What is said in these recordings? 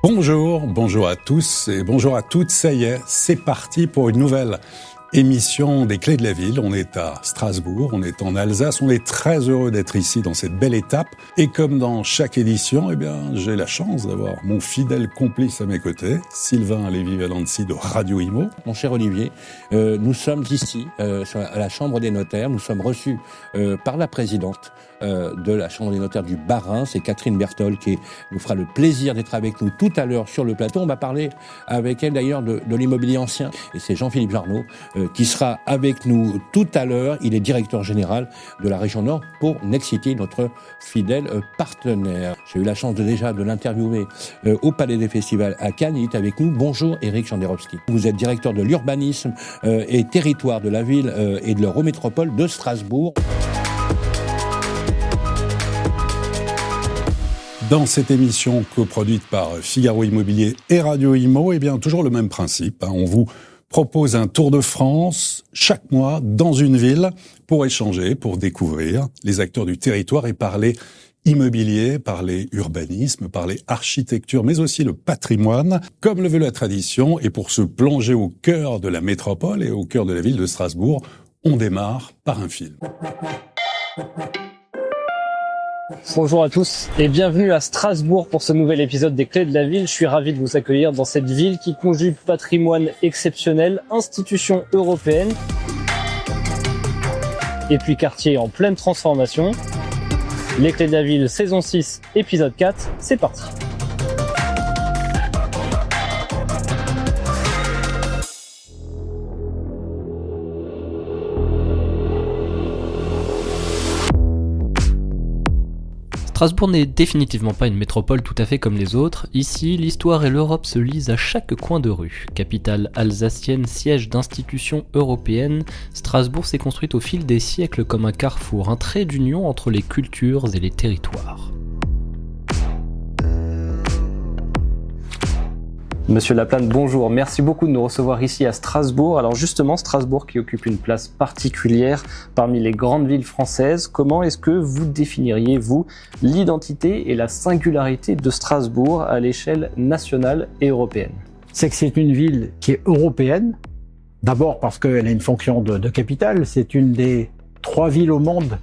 Bonjour à tous et bonjour à toutes. Ça y est, c'est parti pour une nouvelle émission des Clés de la Ville. On est à Strasbourg, on est en Alsace, on est très heureux d'être ici dans cette belle étape. Et comme dans chaque édition, j'ai la chance d'avoir mon fidèle complice à mes côtés, Sylvain Lévy-Valency de Radio Imo. Mon cher Olivier, nous sommes ici à la Chambre des notaires. Nous sommes reçus par la présidente de la Chambre des notaires du Bas-Rhin, c'est Catherine Berthold qui nous fera le plaisir d'être avec nous tout à l'heure sur le plateau. On va parler avec elle d'ailleurs de l'immobilier ancien. Et c'est Jean-Philippe Jarnot qui sera avec nous tout à l'heure. Il est directeur général de la région Nord pour Nexity, notre fidèle partenaire. J'ai eu la chance déjà de l'interviewer au Palais des Festivals à Cannes. Il est avec nous. Bonjour Éric Janderovski. Vous êtes directeur de l'urbanisme et territoire de la ville et de l'Eurométropole de Strasbourg. Dans cette émission coproduite par Figaro Immobilier et Radio Imo, toujours le même principe. On vous propose un tour de France chaque mois dans une ville pour échanger, pour découvrir les acteurs du territoire et parler immobilier, parler urbanisme, parler architecture, mais aussi le patrimoine, comme le veut la tradition. Et pour se plonger au cœur de la métropole et au cœur de la ville de Strasbourg, on démarre par un film. Bonjour à tous et bienvenue à Strasbourg pour ce nouvel épisode des Clés de la Ville. Je suis ravi de vous accueillir dans cette ville qui conjugue patrimoine exceptionnel, institutions européennes et puis quartier en pleine transformation. Les Clés de la Ville, saison 6, épisode 4, c'est parti. Strasbourg n'est définitivement pas une métropole tout à fait comme les autres. Ici, l'histoire et l'Europe se lisent à chaque coin de rue. Capitale alsacienne, siège d'institutions européennes, Strasbourg s'est construite au fil des siècles comme un carrefour, un trait d'union entre les cultures et les territoires. Monsieur Laplane, bonjour. Merci beaucoup de nous recevoir ici à Strasbourg. Alors justement, Strasbourg qui occupe une place particulière parmi les grandes villes françaises. Comment est-ce que vous définiriez, vous, l'identité et la singularité de Strasbourg à l'échelle nationale et européenne ? C'est que c'est une ville qui est européenne. D'abord parce qu'elle a une fonction de capitale. C'est une des 3 villes au monde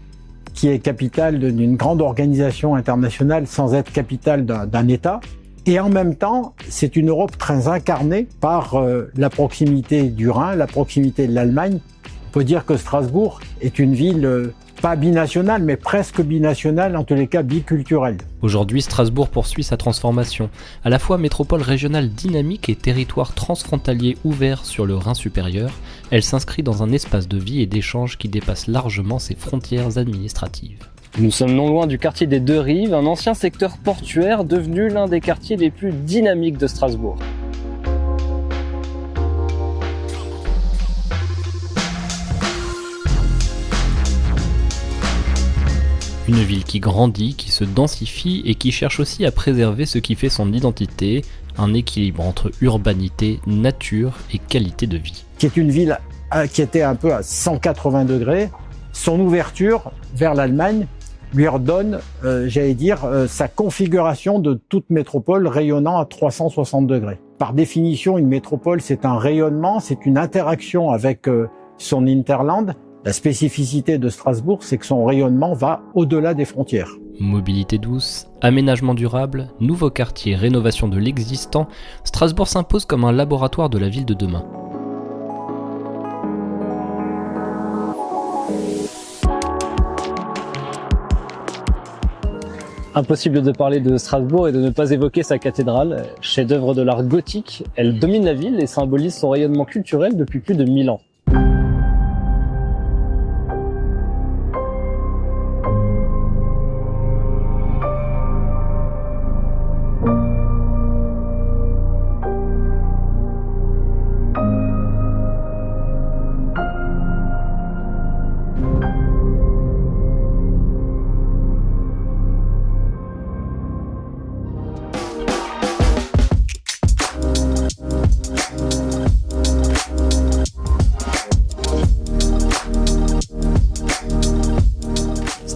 qui est capitale d'une grande organisation internationale sans être capitale d'un État. Et en même temps, c'est une Europe très incarnée par la proximité du Rhin, la proximité de l'Allemagne. On peut dire que Strasbourg est une ville pas binationale, mais presque binationale, en tous les cas biculturelle. Aujourd'hui, Strasbourg poursuit sa transformation. À la fois métropole régionale dynamique et territoire transfrontalier ouvert sur le Rhin supérieur, elle s'inscrit dans un espace de vie et d'échange qui dépasse largement ses frontières administratives. Nous sommes non loin du quartier des Deux Rives, un ancien secteur portuaire devenu l'un des quartiers les plus dynamiques de Strasbourg. Une ville qui grandit, qui se densifie et qui cherche aussi à préserver ce qui fait son identité, un équilibre entre urbanité, nature et qualité de vie. C'est une ville qui était un peu à 180 degrés. Son ouverture vers l'Allemagne lui redonne, sa configuration de toute métropole rayonnant à 360 degrés. Par définition, une métropole, c'est un rayonnement, c'est une interaction avec son hinterland. La spécificité de Strasbourg, c'est que son rayonnement va au-delà des frontières. Mobilité douce, aménagement durable, nouveaux quartiers, rénovation de l'existant, Strasbourg s'impose comme un laboratoire de la ville de demain. Impossible de parler de Strasbourg et de ne pas évoquer sa cathédrale. Chef-d'œuvre de l'art gothique, elle domine la ville et symbolise son rayonnement culturel depuis plus de 1000 ans.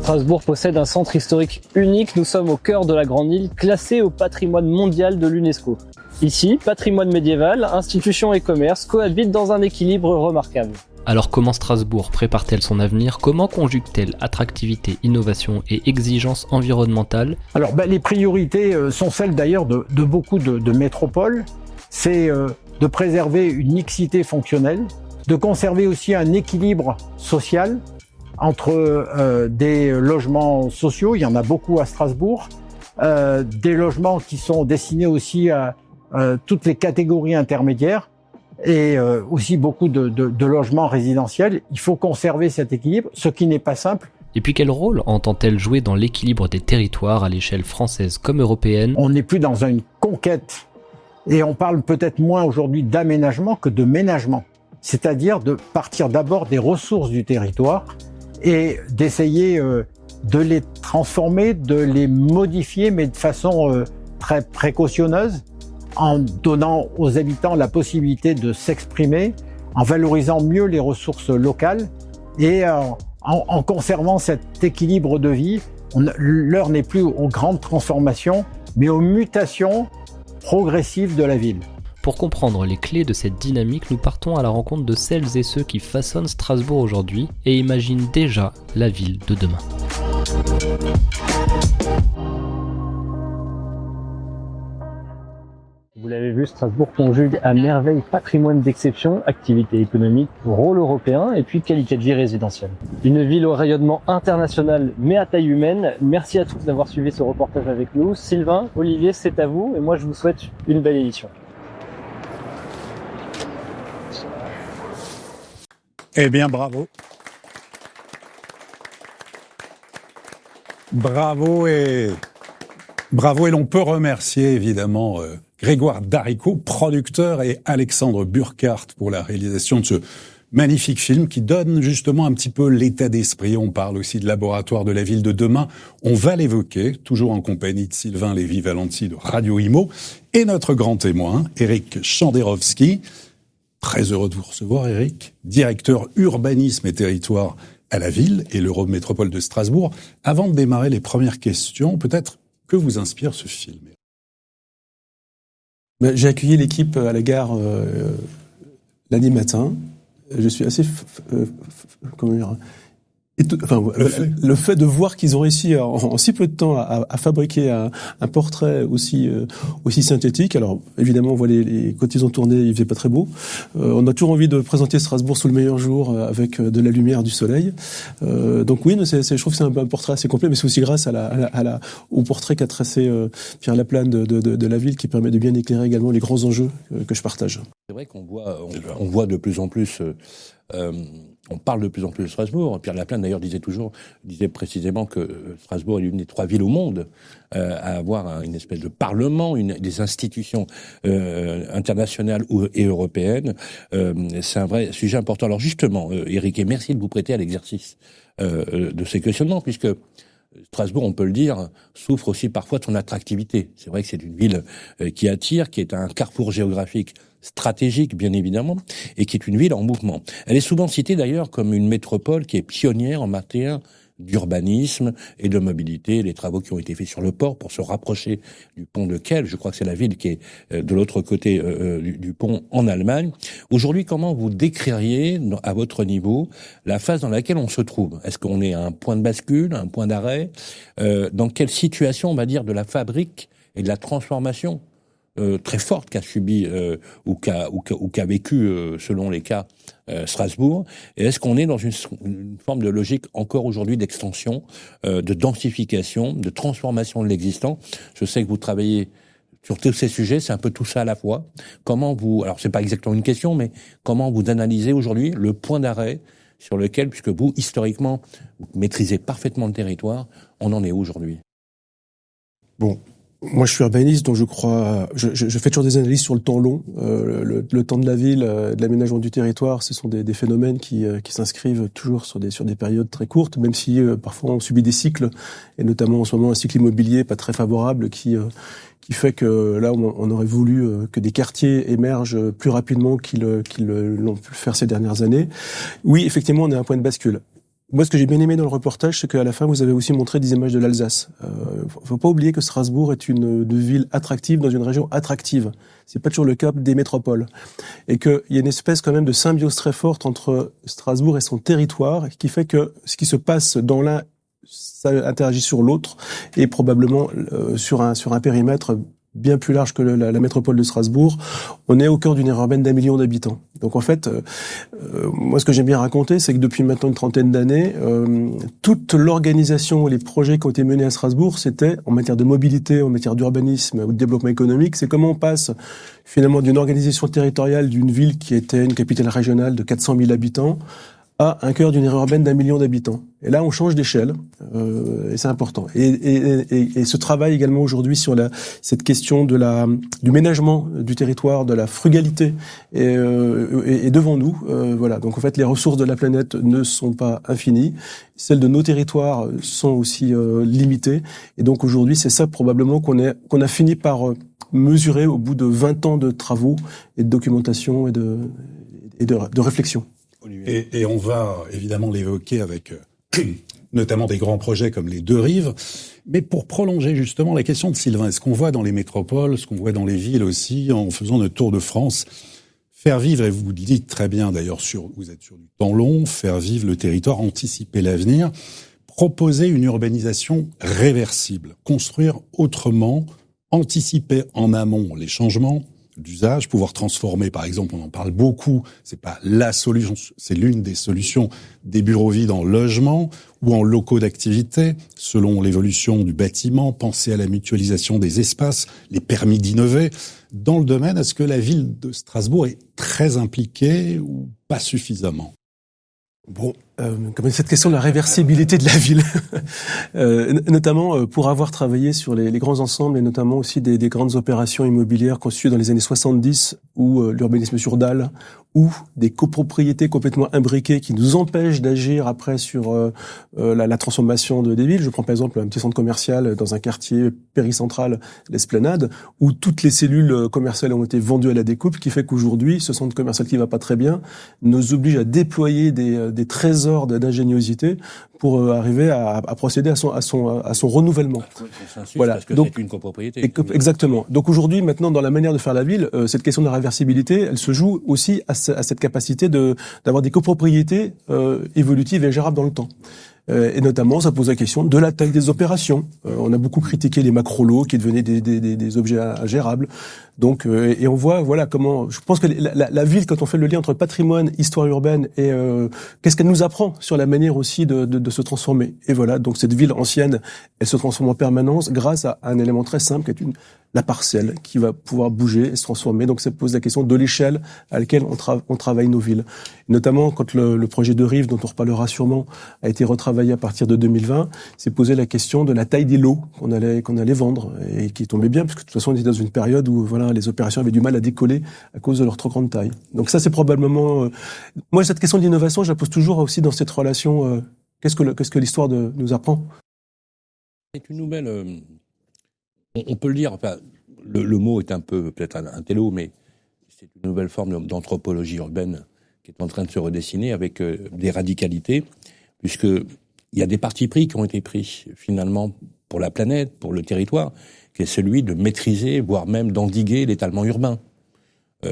Strasbourg possède un centre historique unique. Nous sommes au cœur de la Grande Île, classé au patrimoine mondial de l'UNESCO. Ici, patrimoine médiéval, institutions et commerce cohabitent dans un équilibre remarquable. Alors comment Strasbourg prépare-t-elle son avenir? Comment conjugue-t-elle attractivité, innovation et exigence environnementale? Alors les priorités sont celles d'ailleurs de beaucoup de métropoles. C'est de préserver une mixité fonctionnelle, de conserver aussi un équilibre social entre des logements sociaux, il y en a beaucoup à Strasbourg, des logements qui sont destinés aussi à toutes les catégories intermédiaires, et aussi beaucoup de logements résidentiels. Il faut conserver cet équilibre, ce qui n'est pas simple. Et puis quel rôle entend-elle jouer dans l'équilibre des territoires à l'échelle française comme européenne? On n'est plus dans une conquête, et on parle peut-être moins aujourd'hui d'aménagement que de ménagement. C'est-à-dire de partir d'abord des ressources du territoire et d'essayer de les transformer, de les modifier, mais de façon très précautionneuse, en donnant aux habitants la possibilité de s'exprimer, en valorisant mieux les ressources locales et en conservant cet équilibre de vie. L'heure n'est plus aux grandes transformations, mais aux mutations progressives de la ville. Pour comprendre les clés de cette dynamique, nous partons à la rencontre de celles et ceux qui façonnent Strasbourg aujourd'hui et imaginent déjà la ville de demain. Vous l'avez vu, Strasbourg conjugue à merveille patrimoine d'exception, activité économique, rôle européen et puis qualité de vie résidentielle. Une ville au rayonnement international mais à taille humaine. Merci à tous d'avoir suivi ce reportage avec nous. Sylvain, Olivier, c'est à vous et moi je vous souhaite une belle édition. Eh bien, bravo. Bravo et l'on peut remercier évidemment Grégoire Daricot, producteur, et Alexandre Burkhardt pour la réalisation de ce magnifique film qui donne justement un petit peu l'état d'esprit. On parle aussi de laboratoire de la ville de demain. On va l'évoquer, toujours en compagnie de Sylvain Lévy-Valenti de Radio Imo et notre grand témoin, Éric Chandérowski. Très heureux de vous recevoir, Éric, directeur urbanisme et territoire à la ville et l'Eurométropole de Strasbourg. Avant de démarrer les premières questions, peut-être que vous inspire ce film? J'ai accueilli l'équipe à la gare lundi matin. Je suis assez, comment dire, le fait de voir qu'ils ont réussi en si peu de temps à fabriquer un portrait aussi synthétique. Alors évidemment, on voit quand ils ont tourné, il faisait pas très beau. On a toujours envie de présenter Strasbourg sous le meilleur jour avec de la lumière, du soleil. Donc oui, je trouve que c'est un portrait assez complet, mais c'est aussi grâce au portrait qu'a tracé Pierre Laplane de la ville, qui permet de bien éclairer également les grands enjeux que je partage. C'est vrai qu'on voit de plus en plus. On parle de plus en plus de Strasbourg. Pierre Laplane, d'ailleurs, disait précisément que Strasbourg est l'une des 3 villes au monde à avoir une espèce de parlement, des institutions internationales et européennes. C'est un vrai sujet important. Alors justement, Éric, et merci de vous prêter à l'exercice de ces questionnements, puisque Strasbourg, on peut le dire, souffre aussi parfois de son attractivité. C'est vrai que c'est une ville qui attire, qui est un carrefour géographique stratégique, bien évidemment, et qui est une ville en mouvement. Elle est souvent citée d'ailleurs comme une métropole qui est pionnière en matière d'urbanisme et de mobilité. Les travaux qui ont été faits sur le port pour se rapprocher du pont de Kiel, je crois que c'est la ville qui est de l'autre côté du pont en Allemagne. Aujourd'hui, comment vous décririez, à votre niveau, la phase dans laquelle on se trouve? Est-ce qu'on est à un point de bascule, un point d'arrêt? Dans quelle situation, on va dire, de la fabrique et de la transformation très forte qu'a subi ou qu'a vécu, selon les cas, Strasbourg? Et est-ce qu'on est dans une forme de logique encore aujourd'hui d'extension, de densification, de transformation de l'existant? Je sais que vous travaillez sur tous ces sujets, c'est un peu tout ça à la fois. Alors c'est pas exactement une question, mais comment vous analysez aujourd'hui le point d'arrêt sur lequel, puisque vous, historiquement, vous maîtrisez parfaitement le territoire, on en est où aujourd'hui? Bon. Moi, je suis urbaniste, donc je fais toujours des analyses sur le temps long. Le temps de la ville, de l'aménagement du territoire, ce sont des phénomènes qui s'inscrivent toujours sur des périodes très courtes, même si parfois on subit des cycles, et notamment en ce moment un cycle immobilier pas très favorable qui fait que là, on aurait voulu que des quartiers émergent plus rapidement qu'ils l'ont pu faire ces dernières années. Oui, effectivement, on est à un point de bascule. Moi, ce que j'ai bien aimé dans le reportage, c'est qu'à la fin, vous avez aussi montré des images de l'Alsace. Faut pas oublier que Strasbourg est une ville attractive dans une région attractive. C'est pas toujours le cas des métropoles. Et qu'il y a une espèce quand même de symbiose très forte entre Strasbourg et son territoire, qui fait que ce qui se passe dans l'un, ça interagit sur l'autre, et probablement sur un périmètre bien plus large que la métropole de Strasbourg. On est au cœur d'une aire urbaine d'1 million d'habitants. Donc en fait, moi ce que j'aime bien raconter, c'est que depuis maintenant une trentaine d'années, toute l'organisation, les projets qui ont été menés à Strasbourg, c'était en matière de mobilité, en matière d'urbanisme ou de développement économique, c'est comment on passe finalement d'une organisation territoriale d'une ville qui était une capitale régionale de 400 000 habitants à un cœur d'une aire urbaine d'1 million d'habitants. Et là, on change d'échelle, et c'est important. Et ce travail également aujourd'hui sur cette question du ménagement du territoire, de la frugalité, est devant nous. Voilà. Donc en fait, les ressources de la planète ne sont pas infinies. Celles de nos territoires sont aussi limitées. Et donc aujourd'hui, c'est ça probablement qu'on a fini par mesurer au bout de 20 ans de travaux et de documentation et de réflexion. Et on va évidemment l'évoquer avec notamment des grands projets comme les Deux Rives. Mais pour prolonger justement la question de Sylvain, ce qu'on voit dans les métropoles, ce qu'on voit dans les villes aussi, en faisant notre tour de France, faire vivre, et vous le dites très bien d'ailleurs, vous êtes sur du temps long, faire vivre le territoire, anticiper l'avenir, proposer une urbanisation réversible, construire autrement, anticiper en amont les changements d'usage, pouvoir transformer, par exemple, on en parle beaucoup, c'est pas la solution, c'est l'une des solutions, des bureaux vides en logements ou en locaux d'activité, selon l'évolution du bâtiment, penser à la mutualisation des espaces, les permis d'innover. Dans le domaine, est-ce que la ville de Strasbourg est très impliquée ou pas suffisamment ? Bon, comme cette question de la réversibilité de la ville, notamment pour avoir travaillé sur les grands ensembles et notamment aussi des grandes opérations immobilières constituées dans les années 70 ou l'urbanisme sur dalle ou des copropriétés complètement imbriquées qui nous empêchent d'agir après sur la transformation des villes. Je prends par exemple un petit centre commercial dans un quartier péricentral, l'Esplanade, où toutes les cellules commerciales ont été vendues à la découpe, qui fait qu'aujourd'hui, ce centre commercial qui va pas très bien nous oblige à déployer des trésors d'ingéniosité pour arriver à procéder à son renouvellement. Voilà. Parce que donc, c'est une copropriété. Exactement. Donc aujourd'hui, maintenant, dans la manière de faire la ville, cette question de la réversibilité, elle se joue aussi à cette capacité d'avoir des copropriétés évolutives et gérables dans le temps. Et notamment, ça pose la question de la taille des opérations. On a beaucoup critiqué les macro-lots qui devenaient des objets ingérables. Donc, et on voit, voilà, comment. Je pense que la ville, quand on fait le lien entre patrimoine, histoire urbaine et qu'est-ce qu'elle nous apprend sur la manière aussi de se transformer. Et voilà, donc cette ville ancienne, elle se transforme en permanence grâce à un élément très simple qui est la parcelle qui va pouvoir bouger et se transformer. Donc ça pose la question de l'échelle à laquelle on travaille nos villes. Et notamment quand le projet de Rives, dont on reparlera sûrement, a été retravaillé à partir de 2020, s'est posé la question de la taille des lots qu'on allait vendre et qui tombait bien parce que de toute façon on était dans une période où voilà les opérations avaient du mal à décoller à cause de leur trop grande taille. Donc ça c'est probablement moi cette question de l'innovation je la pose toujours aussi dans cette relation qu'est-ce que l'histoire nous apprend. C'est une nouvelle on peut le dire, enfin, le mot est un peu peut-être un télo, mais c'est une nouvelle forme d'anthropologie urbaine qui est en train de se redessiner avec des radicalités, puisqu'il y a des partis pris qui ont été pris finalement pour la planète, pour le territoire, qui est celui de maîtriser, voire même d'endiguer l'étalement urbain.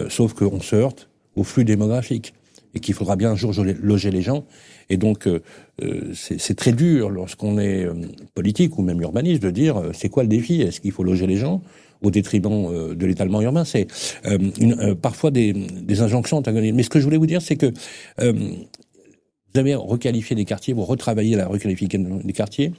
Sauf qu'on se heurte au flux démographique et qu'il faudra bien un jour loger les gens. Et donc, c'est très dur lorsqu'on est politique ou même urbaniste de dire c'est quoi le défi ? Est-ce qu'il faut loger les gens au détriment de l'étalement urbain ? C'est parfois des injonctions antagoniques. Mais ce que je voulais vous dire, c'est que vous avez requalifié des quartiers, vous retravaillez la requalification des quartiers.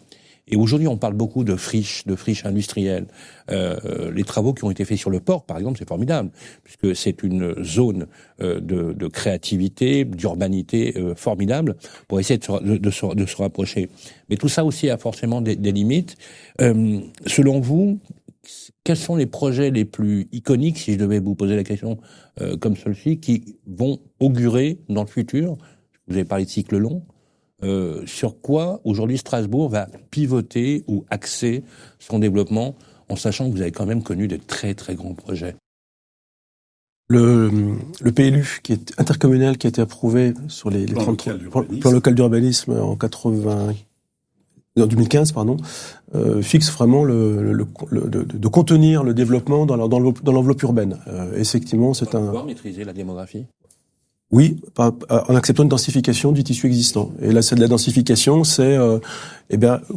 Et aujourd'hui, on parle beaucoup de friches industrielles. Les travaux qui ont été faits sur le port, par exemple, c'est formidable, puisque c'est une zone de créativité, d'urbanité formidable, pour essayer de se rapprocher. Mais tout ça aussi a forcément des limites. Selon vous, quels sont les projets les plus iconiques, si je devais vous poser la question comme celle-ci, qui vont augurer dans le futur ? Vous avez parlé de cycle long. Sur quoi, aujourd'hui, Strasbourg va pivoter ou axer son développement, en sachant que vous avez quand même connu de très, très grands projets ? Le PLU, qui est intercommunal, qui a été approuvé sur les Plan 33 local d'urbanisme. plan local d'urbanisme en 2015, fixe vraiment de contenir le développement dans l'enveloppe urbaine. Effectivement, c'est On va pouvoir maîtriser la démographie. Oui, en acceptant une densification du tissu existant. Et là, c'est de la densification, c'est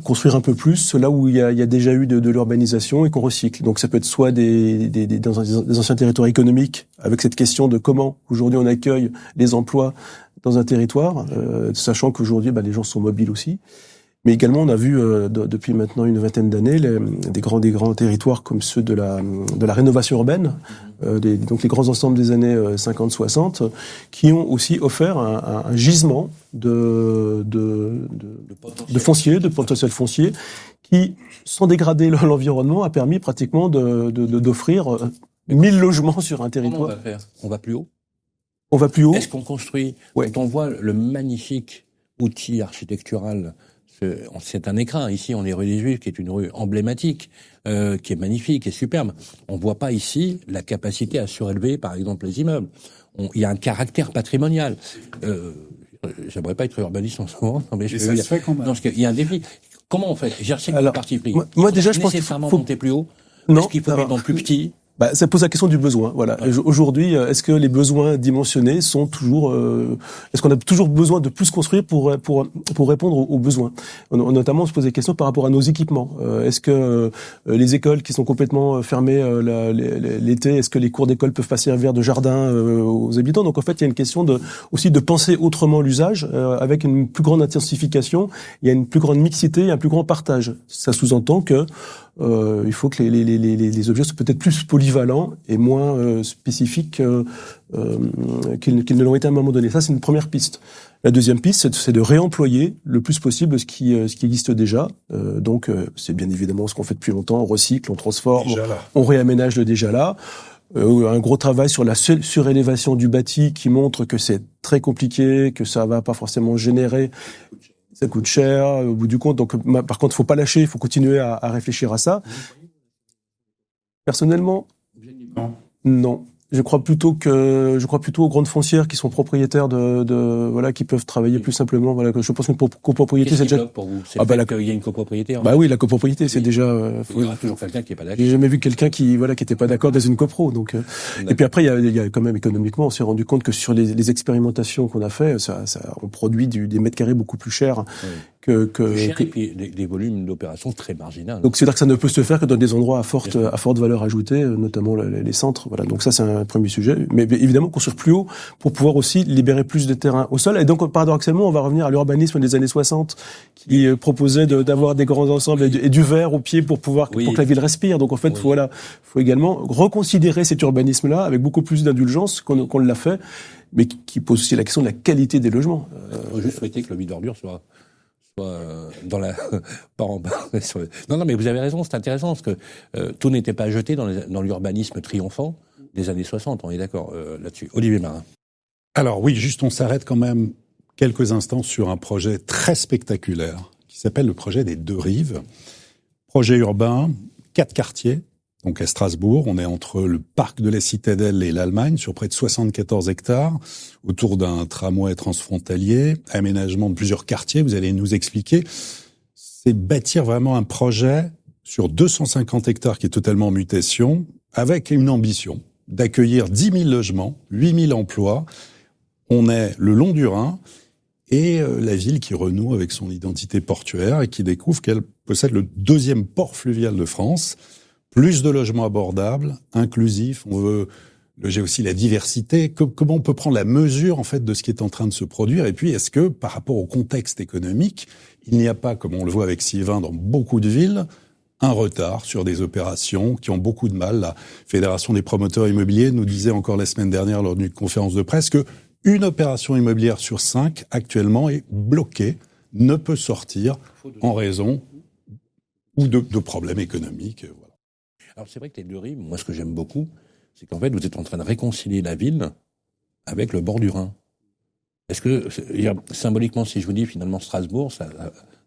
construire un peu plus là où il y a déjà eu de l'urbanisation et qu'on recycle. Donc ça peut être soit dans des anciens territoires économiques, avec cette question de comment aujourd'hui on accueille les emplois dans un territoire, sachant qu'aujourd'hui les gens sont mobiles aussi. Mais également, on a vu depuis maintenant une vingtaine d'années des grands territoires comme ceux de la rénovation urbaine, donc les grands ensembles des années 50-60, qui ont aussi offert un gisement de foncier, de potentiel foncier, qui, sans dégrader l'environnement, a permis pratiquement d'offrir 1000 logements sur un territoire. Comment on va faire ? On va plus haut ? On va plus haut. Est-ce qu'on construit ? Ouais. Quand on voit le magnifique outil architectural, c'est un écrin. Ici, on est rue des Juifs, qui est une rue emblématique, qui est magnifique, qui est superbe. On voit pas ici la capacité à surélever, par exemple, les immeubles. Il y a un caractère patrimonial. J'aimerais pas être urbaniste en ce moment, mais ça se fait quand même. Non, parce qu'il y a un défi. Comment on fait ? Je sais que le parti pris. Moi, déjà, je pense qu'il nécessairement faut monter plus haut. Non. Est-ce qu'il faut mettre dans le plus petit ? Ça pose la question du besoin. Voilà. Ouais. Aujourd'hui, est-ce que les besoins dimensionnés sont toujours est-ce qu'on a toujours besoin de plus construire pour répondre aux besoins ? Notamment, on se pose des questions par rapport à nos équipements. Est-ce que les écoles qui sont complètement fermées l'été, est-ce que les cours d'école peuvent pas servir de jardin aux habitants ? Donc en fait, il y a une question aussi de penser autrement l'usage avec une plus grande intensification, il y a une plus grande mixité, un plus grand partage. Ça sous-entend que il faut que les objets soient peut-être plus polyvalents et moins spécifiques qu'ils ne l'ont été à un moment donné. Ça, c'est une première piste. La deuxième piste, c'est de réemployer le plus possible ce qui existe déjà. Donc, c'est bien évidemment ce qu'on fait depuis longtemps. On recycle, on transforme, on réaménage le déjà là. Un gros travail sur la surélévation du bâti qui montre que c'est très compliqué, que ça va pas forcément générer. Ça coûte cher, au bout du compte. Donc, par contre, il faut pas lâcher, il faut continuer à réfléchir à ça. Personnellement, non. Je crois plutôt aux grandes foncières qui sont propriétaires qui peuvent travailler plus simplement. Voilà, je pense qu'une copropriété, c'est déjà. Bloque pour vous ? C'est qu'il y a une copropriété. Oui, la copropriété, c'est déjà. Il y aura toujours quelqu'un qui est pas d'accord. J'ai jamais vu quelqu'un qui était pas d'accord dans une copro. Donc. Et puis après, il y a quand même économiquement, on s'est rendu compte que sur les expérimentations qu'on a fait, on produit des mètres carrés beaucoup plus chers. Oui. Et puis des volumes d'opérations très marginaux. Donc c'est-à-dire que ça ne peut se faire que dans des endroits à forte valeur ajoutée, notamment les centres. Voilà. Donc ça, c'est un premier sujet. Mais évidemment, construire plus haut pour pouvoir aussi libérer plus de terrain au sol. Et donc, paradoxalement, on va revenir à l'urbanisme des années 60 qui proposait d'avoir des grands ensembles et du verre au pied pour que la ville respire. Donc en fait, faut également reconsidérer cet urbanisme-là avec beaucoup plus d'indulgence qu'on l'a fait, mais qui pose aussi la question de la qualité des logements. Il faut juste souhaiter que le vide d'ordures soit dans la non mais vous avez raison, c'est intéressant parce que tout n'était pas jeté dans l'urbanisme triomphant des années 60, on est d'accord là-dessus. Olivier Marin. Alors oui, juste on s'arrête quand même quelques instants sur un projet très spectaculaire qui s'appelle le projet des Deux Rives. Projet urbain, 4 quartiers. Donc à Strasbourg, on est entre le parc de la Citadelle et l'Allemagne, sur près de 74 hectares, autour d'un tramway transfrontalier, aménagement de plusieurs quartiers, vous allez nous expliquer. C'est bâtir vraiment un projet sur 250 hectares qui est totalement en mutation, avec une ambition d'accueillir 10 000 logements, 8 000 emplois. On est le long du Rhin, et la ville qui renoue avec son identité portuaire et qui découvre qu'elle possède le 2e port fluvial de France. Plus de logements abordables, inclusifs, on veut loger aussi la diversité. Comment on peut prendre la mesure en fait de ce qui est en train de se produire ? Et puis, est-ce que par rapport au contexte économique, il n'y a pas, comme on le voit avec Sylvain dans beaucoup de villes, un retard sur des opérations qui ont beaucoup de mal ? La Fédération des promoteurs immobiliers nous disait encore la semaine dernière lors d'une conférence de presse que une opération immobilière sur 5 actuellement est bloquée, ne peut sortir en raison ou de problèmes économiques. Voilà. Alors c'est vrai que les Deux Rives, moi ce que j'aime beaucoup, c'est qu'en fait vous êtes en train de réconcilier la ville avec le bord du Rhin. Est-ce que, symboliquement, si je vous dis finalement Strasbourg, ça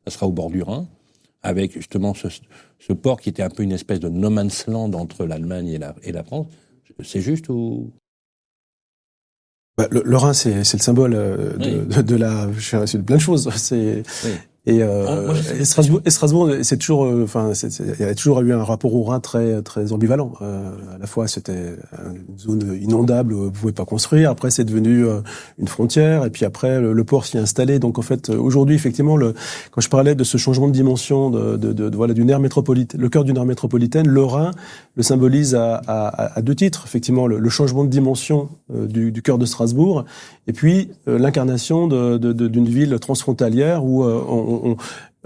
sera au bord du Rhin, avec justement ce port qui était un peu une espèce de no man's land entre l'Allemagne et la France, c'est juste ou... Le Rhin, c'est le symbole de la, c'est de plein de choses. Et Strasbourg, c'est toujours, il y a toujours eu un rapport au Rhin très ambivalent. À la fois, c'était une zone inondable où vous pouvez pas construire. Après, c'est devenu une frontière. Et puis après, le port s'y est installé. Donc en fait, aujourd'hui, effectivement, quand je parlais de ce changement de dimension d'une aire métropolitaine, le cœur d'une aire métropolitaine, le Rhin le symbolise à deux titres. Effectivement, le changement de dimension du cœur de Strasbourg, et puis l'incarnation d'une ville transfrontalière où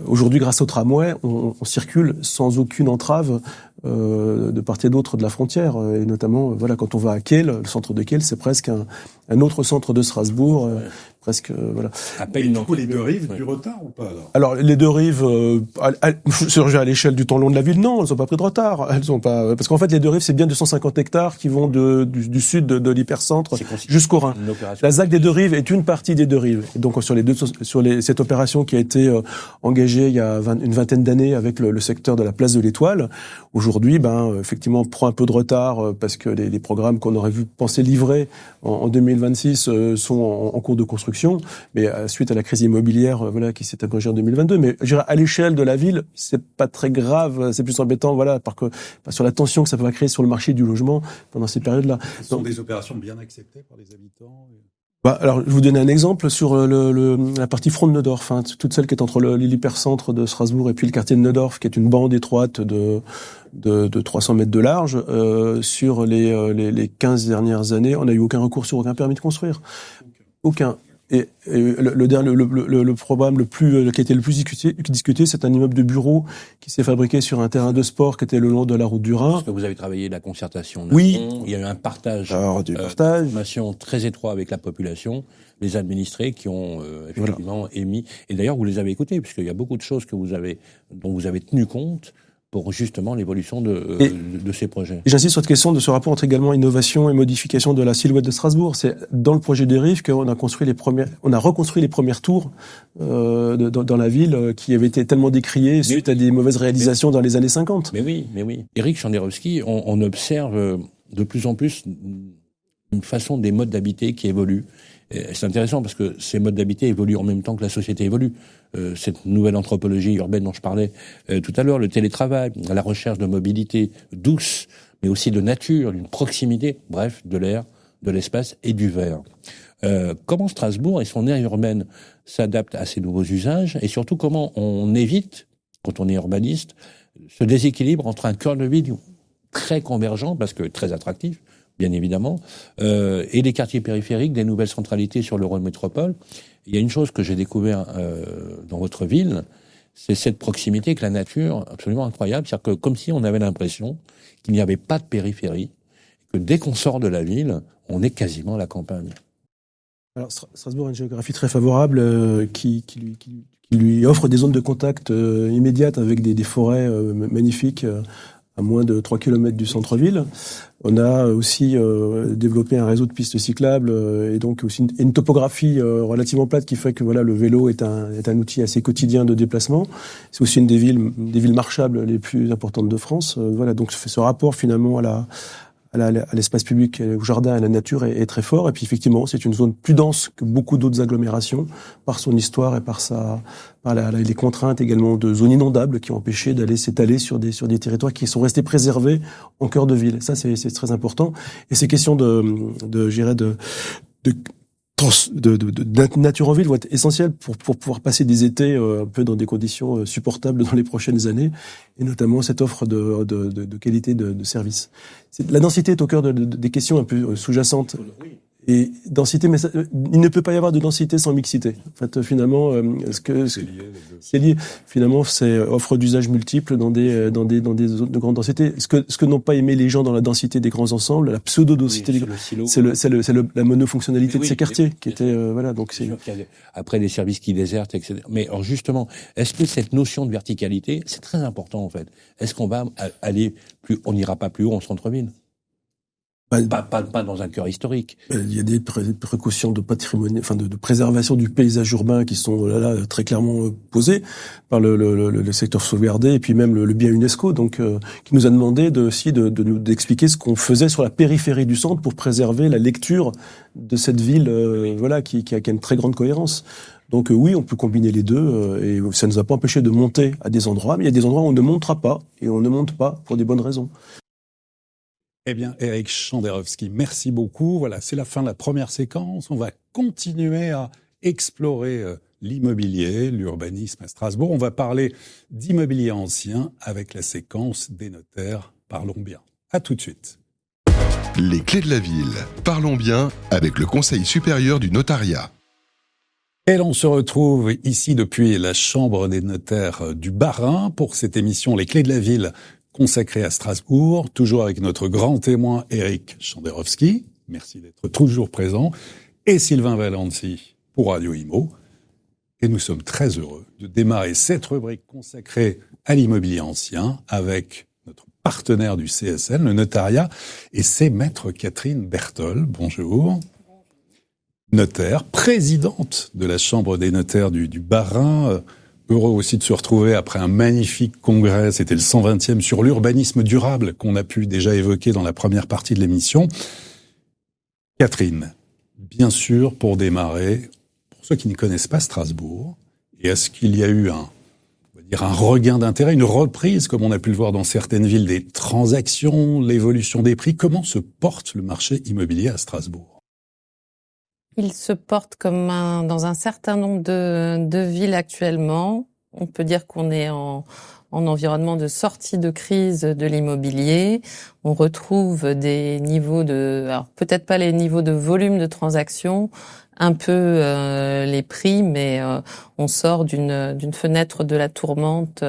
aujourd'hui, grâce au tramway, on circule sans aucune entrave de part et d'autre de la frontière. Et notamment, quand on va à Kehl, le centre de Kehl, c'est presque un autre centre de Strasbourg. Presque, voilà. Et du coup, les deux rives du retard ou pas alors les deux rives, à l'échelle du temps long de la ville, non, elles n'ont pas pris de retard. Elles sont pas, parce qu'en fait, les deux rives, c'est bien 250 hectares qui vont du sud de l'hypercentre jusqu'au Rhin. La ZAC des deux rives est une partie des deux rives. Et donc cette opération qui a été engagée il y a une vingtaine d'années avec le secteur de la place de l'Étoile, aujourd'hui, effectivement, prend un peu de retard parce que les programmes qu'on aurait pensé livrer en 2026 sont en cours de construction. Mais suite à la crise immobilière, qui s'est abrégée en 2022. Mais je dirais, à l'échelle de la ville, c'est pas très grave. C'est plus embêtant, sur la tension que ça peut créer sur le marché du logement pendant ces périodes-là. Ce sont des opérations bien acceptées par les habitants. Alors, je vous donne un exemple sur la partie front de Neudorf, toute celle qui est entre l'hypercentre de Strasbourg et puis le quartier de Neudorf, qui est une bande étroite de 300 mètres de large. Sur les 15 dernières années, on n'a eu aucun recours sur aucun permis de construire. Aucun. Et le programme qui a été le plus discuté, c'est un immeuble de bureau qui s'est fabriqué sur un terrain de sport qui était le long de la route du Rhin. Parce que vous avez travaillé la concertation. Oui. Il y a eu un partage d'informations très étroit avec la population, les administrés qui ont effectivement émis. Et d'ailleurs, vous les avez écoutés, puisqu'il y a beaucoup de choses dont vous avez tenu compte pour justement l'évolution de ces projets. Et j'insiste sur cette question de ce rapport entre également innovation et modification de la silhouette de Strasbourg. C'est dans le projet des rives qu'on a reconstruit les premières tours dans la ville qui avaient été tellement décriées suite à des mauvaises réalisations dans les années 50. Mais oui. Éric Chandérowski, on observe de plus en plus une façon des modes d'habiter qui évoluent. Et c'est intéressant parce que ces modes d'habiter évoluent en même temps que la société évolue. Cette nouvelle anthropologie urbaine dont je parlais tout à l'heure, le télétravail, la recherche de mobilité douce, mais aussi de nature, d'une proximité, bref, de l'air, de l'espace et du verre. Comment Strasbourg et son aire urbaine s'adaptent à ces nouveaux usages et surtout comment on évite, quand on est urbaniste, ce déséquilibre entre un cœur de ville très convergent, parce que très attractif, bien évidemment, et les quartiers périphériques des nouvelles centralités sur l'Eurométropole. Il y a une chose que j'ai découvert dans votre ville, c'est cette proximité avec la nature absolument incroyable. C'est-à-dire que comme si on avait l'impression qu'il n'y avait pas de périphérie, que dès qu'on sort de la ville, on est quasiment à la campagne. Alors Strasbourg a une géographie très favorable qui lui offre des zones de contact immédiates avec des forêts magnifiques à moins de 3 km du centre-ville. On a aussi développé un réseau de pistes cyclables et donc aussi une topographie relativement plate qui fait que le vélo est un outil assez quotidien de déplacement. C'est aussi une des villes marchables les plus importantes de France. Donc ce rapport finalement à l'espace public, au jardin, à la nature est très fort. Et puis effectivement, c'est une zone plus dense que beaucoup d'autres agglomérations par son histoire et par les contraintes également de zones inondables qui ont empêché d'aller s'étaler sur des territoires qui sont restés préservés en cœur de ville. Ça, c'est très important. Et ces questions de nature en ville vont être essentielles pour pouvoir passer des étés un peu dans des conditions supportables dans les prochaines années, et notamment cette offre de qualité de service. La densité est au cœur des questions un peu sous-jacentes. Et densité, mais il ne peut pas y avoir de densité sans mixité. En fait, finalement, c'est lié. Finalement, c'est offre d'usages multiples dans des zones de grande densité. Ce que n'ont pas aimé les gens dans la densité des grands ensembles, la pseudo-densité, c'est la monofonctionnalité de ces quartiers qui était donc c'est. Après les services qui désertent, etc. Mais alors justement, est-ce que cette notion de verticalité, c'est très important en fait. Est-ce qu'on va aller on n'ira pas plus haut en centre-ville? Pas dans un cœur historique. Il y a des précautions de patrimoine, enfin de préservation du paysage urbain qui sont là très clairement posées par le secteur sauvegardé et puis même le bien UNESCO, donc qui nous a demandé d'expliquer ce qu'on faisait sur la périphérie du centre pour préserver la lecture de cette ville, qui a une très grande cohérence. Donc oui, on peut combiner les deux et ça nous a pas empêché de monter à des endroits, mais il y a des endroits où on ne montera pas et on ne monte pas pour des bonnes raisons. Eh bien, Éric Chandérowski, merci beaucoup. Voilà, c'est la fin de la première séquence. On va continuer à explorer l'immobilier, l'urbanisme à Strasbourg. On va parler d'immobilier ancien avec la séquence des notaires. Parlons bien. À tout de suite. Les clés de la ville. Parlons bien avec le Conseil supérieur du notariat. Et l'on se retrouve ici depuis la Chambre des notaires du Bas-Rhin pour cette émission Les clés de la ville consacrée à Strasbourg, toujours avec notre grand témoin Éric Chandérowski. Merci d'être toujours présent. Et Sylvain Valency pour Radio Imo. Et nous sommes très heureux de démarrer cette rubrique consacrée à l'immobilier ancien avec notre partenaire du CSN, le notariat, et c'est Maître Catherine Bertol. Bonjour. Notaire, présidente de la Chambre des notaires du Bas-Rhin. Heureux aussi de se retrouver après un magnifique congrès, c'était le 120e sur l'urbanisme durable qu'on a pu déjà évoquer dans la première partie de l'émission. Catherine, bien sûr, pour démarrer, pour ceux qui ne connaissent pas Strasbourg, et est-ce qu'il y a eu un regain d'intérêt, une reprise, comme on a pu le voir dans certaines villes, des transactions, l'évolution des prix, comment se porte le marché immobilier à Strasbourg ? Il se porte comme dans un certain nombre de villes actuellement. On peut dire qu'on est en environnement de sortie de crise de l'immobilier. On retrouve des niveaux alors peut-être pas les niveaux de volume de transactions, un peu les prix, mais on sort d'une fenêtre de la tourmente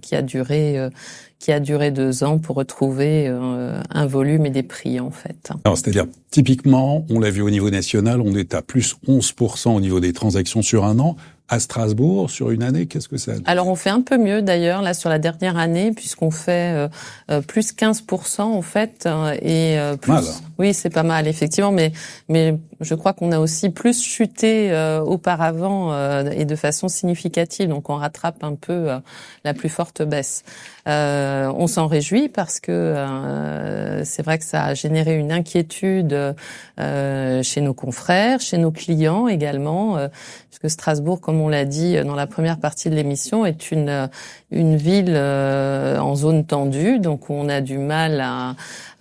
qui a duré 2 ans pour retrouver un volume et des prix, en fait. Alors, c'est-à-dire, typiquement, on l'a vu au niveau national, on est à plus 11% au niveau des transactions sur un an. À Strasbourg, sur une année, qu'est-ce que ça a dit ? Alors, on fait un peu mieux, d'ailleurs, là, sur la dernière année, puisqu'on fait plus 15%, en fait, et plus... Mal. Oui, c'est pas mal, effectivement, mais je crois qu'on a aussi plus chuté auparavant et de façon significative, donc on rattrape un peu la plus forte baisse. On s'en réjouit parce que c'est vrai que ça a généré une inquiétude chez nos confrères, chez nos clients également, puisque Strasbourg, comme on l'a dit dans la première partie de l'émission, est une ville en zone tendue, donc on a du mal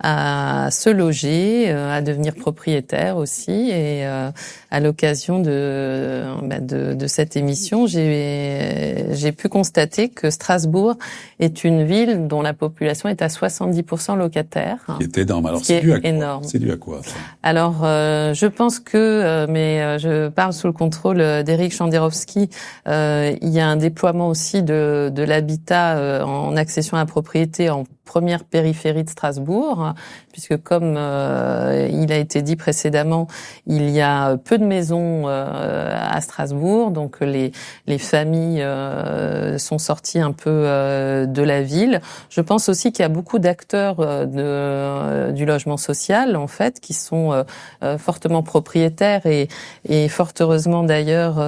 à se loger, à devenir propriétaire aussi. Et à l'occasion de cette émission, j'ai pu constater que Strasbourg est une ville dont la population est à 70% locataire. Qui est énorme. Alors, c'est énorme. C'est dû à quoi, ça ? Alors, je pense que, mais je parle sous le contrôle d'Éric Chandérowski, il y a un déploiement aussi de l'habitat en accession à la propriété en première périphérie de Strasbourg, puisque comme il a été dit précédemment, il y a peu de maisons à Strasbourg, donc les familles sont sorties un peu de la ville. Je pense aussi qu'il y a beaucoup d'acteurs du logement social, en fait, qui sont fortement propriétaires et fort heureusement d'ailleurs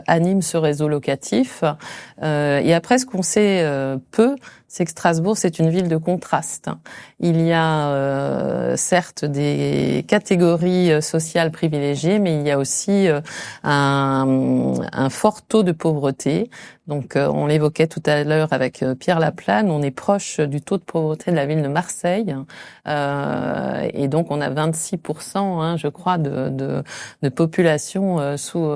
animent ce réseau locatif. Et après, ce qu'on sait peu, c'est que Strasbourg, c'est une ville de contraste. Il y a certes des catégories sociales privilégiées, mais il y a aussi un fort taux de pauvreté. Donc, on l'évoquait tout à l'heure avec Pierre Laplane, on est proche du taux de pauvreté de la ville de Marseille. Et donc, on a 26%, je crois, de population sous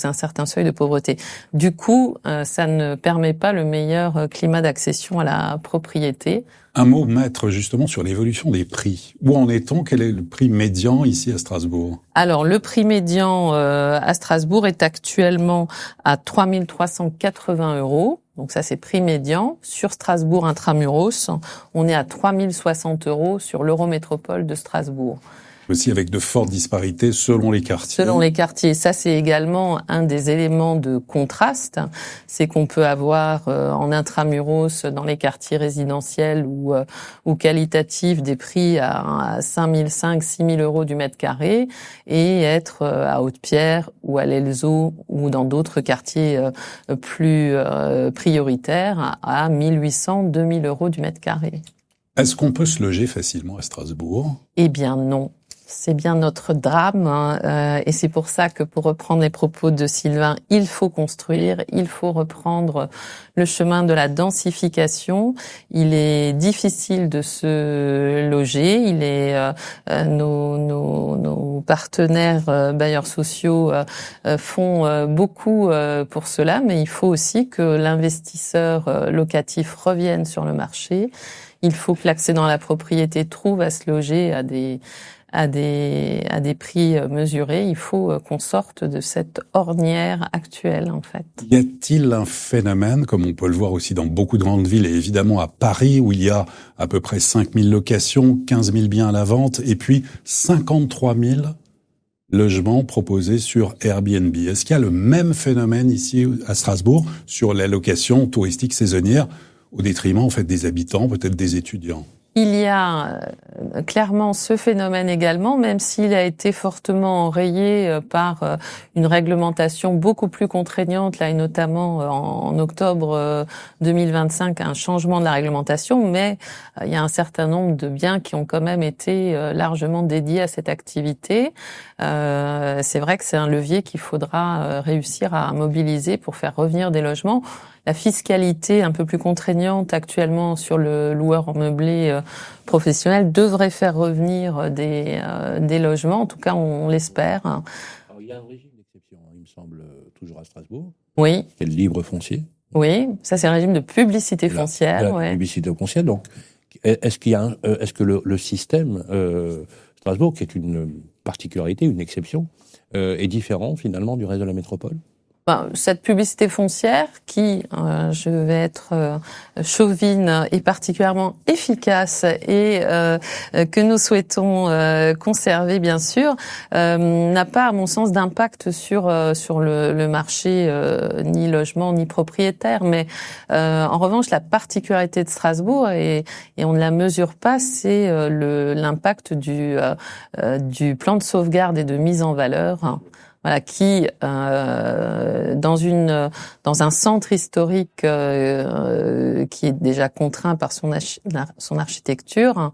un certain seuil de pauvreté. Du coup, ça ne permet pas le meilleur climat d'accession à la propriété. Un mot, maître, justement, sur l'évolution des prix. Où en est-on ? Quel est le prix médian ici à Strasbourg ? Alors, le prix médian à Strasbourg est actuellement à 3 380 €. Donc ça, c'est prix médian. Sur Strasbourg intramuros, on est à 3 060 € sur l'Eurométropole de Strasbourg. Aussi avec de fortes disparités selon les quartiers. Selon les quartiers. Ça, c'est également un des éléments de contraste. C'est qu'on peut avoir en intramuros, dans les quartiers résidentiels ou qualitatifs, des prix à 5 500, 6 000 euros du mètre carré, et être à Haute-Pierre ou à l'Elzo ou dans d'autres quartiers plus prioritaires à 1 800, 2 000 euros du mètre carré. Est-ce qu'on peut se loger facilement à Strasbourg ? Eh bien non. C'est bien notre drame, et c'est pour ça que, pour reprendre les propos de Sylvain, il faut construire, il faut reprendre le chemin de la densification. Il est difficile de se loger. Nos partenaires bailleurs sociaux font beaucoup pour cela, mais il faut aussi que l'investisseur locatif revienne sur le marché. Il faut que l'accédant à la propriété trouve à se loger à des prix mesurés. Il faut qu'on sorte de cette ornière actuelle, en fait. Y a-t-il un phénomène, comme on peut le voir aussi dans beaucoup de grandes villes, et évidemment à Paris, où il y a à peu près 5 000 locations, 15 000 biens à la vente, et puis 53 000 logements proposés sur Airbnb. Est-ce qu'il y a le même phénomène ici à Strasbourg sur la location touristique saisonnière, au détriment en fait des habitants, peut-être des étudiants? Il y a clairement ce phénomène également, même s'il a été fortement enrayé par une réglementation beaucoup plus contraignante, là, et notamment en octobre 2025, un changement de la réglementation, mais il y a un certain nombre de biens qui ont quand même été largement dédiés à cette activité. C'est vrai que c'est un levier qu'il faudra réussir à mobiliser pour faire revenir des logements. La fiscalité un peu plus contraignante actuellement sur le loueur en meublé professionnel devrait faire revenir des logements. En tout cas, on l'espère. Alors, il y a un régime d'exception, il me semble, toujours à Strasbourg. Oui. C'est le libre foncier. Oui, ça c'est un régime de publicité foncière. La publicité foncière. Donc, est-ce que le système Strasbourg, qui est une particularité, une exception, est différent finalement du reste de la métropole? Cette publicité foncière qui, je vais être chauvine, est particulièrement efficace et que nous souhaitons conserver bien sûr, n'a pas à mon sens d'impact sur le marché ni logement ni propriétaire, mais en revanche la particularité de Strasbourg, et on ne la mesure pas, c'est l'impact du plan de sauvegarde et de mise en valeur. Voilà, qui dans un centre historique qui est déjà contraint par son architecture,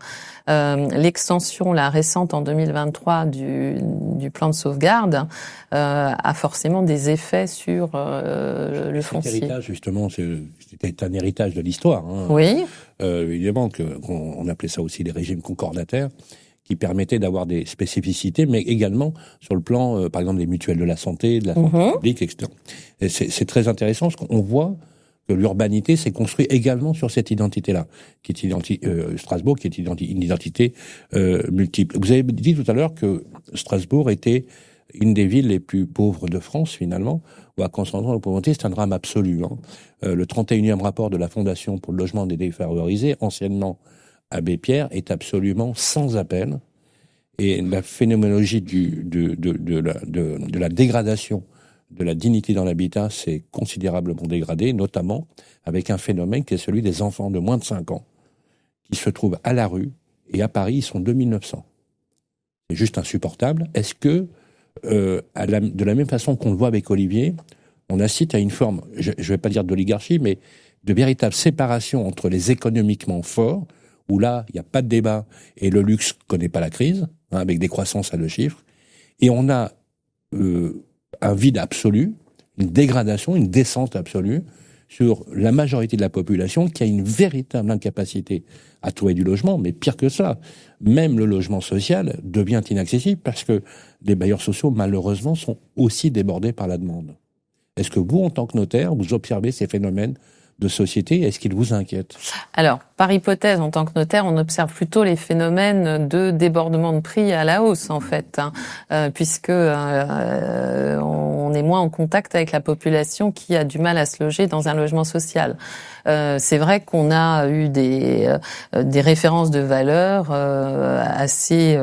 l'extension la récente en 2023 du plan de sauvegarde a forcément des effets sur le foncier. Cet héritage, justement, c'était un héritage de l'histoire. Hein. Oui. Évidemment qu'on appelait ça aussi les régimes concordataires, qui permettaient d'avoir des spécificités, mais également sur le plan, par exemple, des mutuelles de la santé, de la santé publique, etc. Et c'est très intéressant, parce qu'on voit que l'urbanité s'est construite également sur cette identité-là, qui est Strasbourg, qui est une identité multiple. Vous avez dit tout à l'heure que Strasbourg était une des villes les plus pauvres de France, finalement, où à concentrer la pauvreté, c'est un drame absolu. Hein. Le 31e rapport de la Fondation pour le logement des défavorisés, anciennement Abbé Pierre, est absolument sans appel, et la phénoménologie de la dégradation de la dignité dans l'habitat s'est considérablement dégradée, notamment avec un phénomène qui est celui des enfants de moins de 5 ans qui se trouvent à la rue, et à Paris ils sont 2900. C'est juste insupportable. Est-ce que de la même façon qu'on le voit avec Olivier, on assiste à une forme, je ne vais pas dire d'oligarchie, mais de véritable séparation entre les économiquement forts, où là, il n'y a pas de débat, et le luxe ne connaît pas la crise, hein, avec des croissances à 2 chiffres, et on a un vide absolu, une dégradation, une descente absolue sur la majorité de la population qui a une véritable incapacité à trouver du logement, mais pire que ça, même le logement social devient inaccessible parce que les bailleurs sociaux, malheureusement, sont aussi débordés par la demande. Est-ce que vous, en tant que notaire, vous observez ces phénomènes de société? Est-ce qu'ils vous inquiètent? Alors, par hypothèse, en tant que notaire, on observe plutôt les phénomènes de débordement de prix à la hausse, en fait, puisque on est moins en contact avec la population qui a du mal à se loger dans un logement social. C'est vrai qu'on a eu des références de valeur assez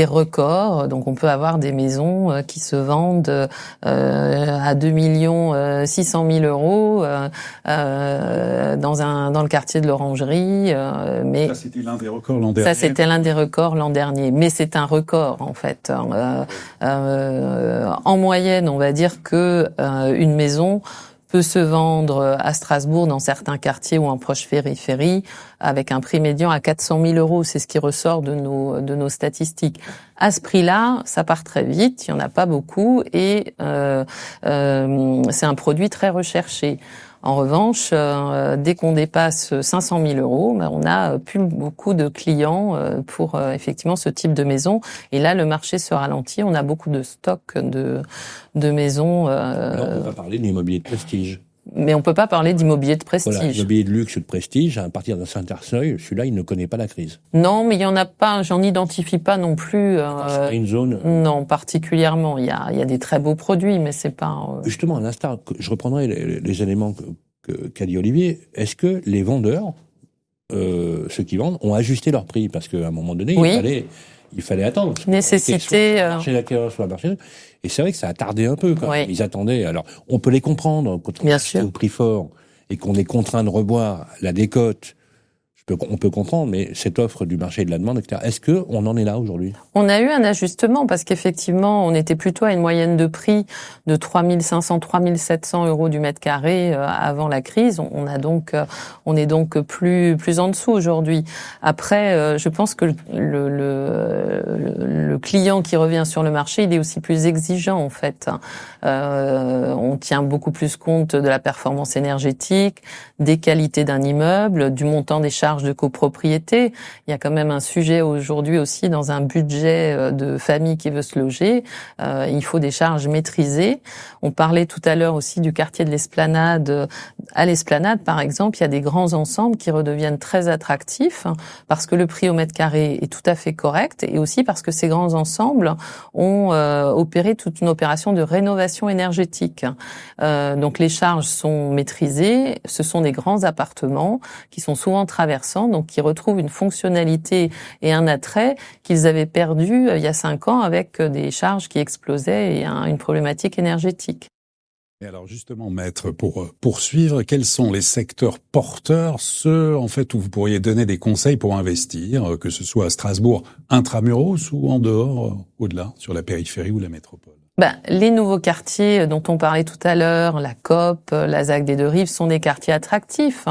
records. Donc on peut avoir des maisons qui se vendent à 2 600 000 euros dans le quartier de l'Orangerie. Mais ça c'était l'un des records l'an dernier. Ça c'était l'un des records l'an dernier. Mais c'est un record en fait. En moyenne, on va dire que une maison peut se vendre à Strasbourg dans certains quartiers ou en proche périphérie avec un prix médian à 400 000 euros. C'est ce qui ressort de nos statistiques. À ce prix-là, ça part très vite, il y en a pas beaucoup et c'est un produit très recherché. En revanche, dès qu'on dépasse 500 000 euros, on n'a plus beaucoup de clients pour effectivement ce type de maison. Et là, le marché se ralentit. On a beaucoup de stocks de maisons. Alors, on va parler de l'immobilier de prestige. Mais on peut pas parler d'immobilier de prestige. Voilà, l'immobilier de luxe ou de prestige, à partir d'un certain seuil, celui-là, il ne connaît pas la crise. Non, mais il y en a pas. J'en identifie pas non plus. Une zone. Non, particulièrement. Il y a des très beaux produits, mais c'est pas. Justement, à l'instar, je reprendrai les éléments qu'a dit Olivier. Est-ce que les vendeurs, ceux qui vendent, ont ajusté leur prix parce qu'à un moment donné, oui. Il fallait attendre. Nécessité. Soit marché d'acquéreur, soit marché. Et c'est vrai que ça a tardé un peu. Quand oui. Ils attendaient. Alors, on peut les comprendre quand on est au prix fort et qu'on est contraint de revoir la décote. On peut comprendre, mais cette offre du marché et de la demande, etc. Est-ce que on en est là aujourd'hui ? On a eu un ajustement parce qu'effectivement, on était plutôt à une moyenne de prix de 3 500, 3 700 euros du mètre carré avant la crise. On est donc plus en dessous aujourd'hui. Après, je pense que le client qui revient sur le marché, il est aussi plus exigeant en fait. On tient beaucoup plus compte de la performance énergétique, des qualités d'un immeuble, du montant des charges de copropriété. Il y a quand même un sujet aujourd'hui aussi dans un budget de famille qui veut se loger. Il faut des charges maîtrisées. On parlait tout à l'heure aussi du quartier de l'Esplanade. À l'Esplanade, par exemple, il y a des grands ensembles qui redeviennent très attractifs parce que le prix au mètre carré est tout à fait correct et aussi parce que ces grands ensembles ont opéré toute une opération de rénovation énergétique. Donc les charges sont maîtrisées. Ce sont des grands appartements qui sont souvent traversants, donc qui retrouvent une fonctionnalité et un attrait qu'ils avaient perdu il y a 5 ans avec des charges qui explosaient et une problématique énergétique. Et alors justement, maître, pour poursuivre, quels sont les secteurs porteurs, ceux en fait où vous pourriez donner des conseils pour investir, que ce soit à Strasbourg intramuros ou en dehors, au-delà, sur la périphérie ou la métropole ? Les nouveaux quartiers dont on parlait tout à l'heure, la COP, la ZAC des Deux-Rives, sont des quartiers attractifs.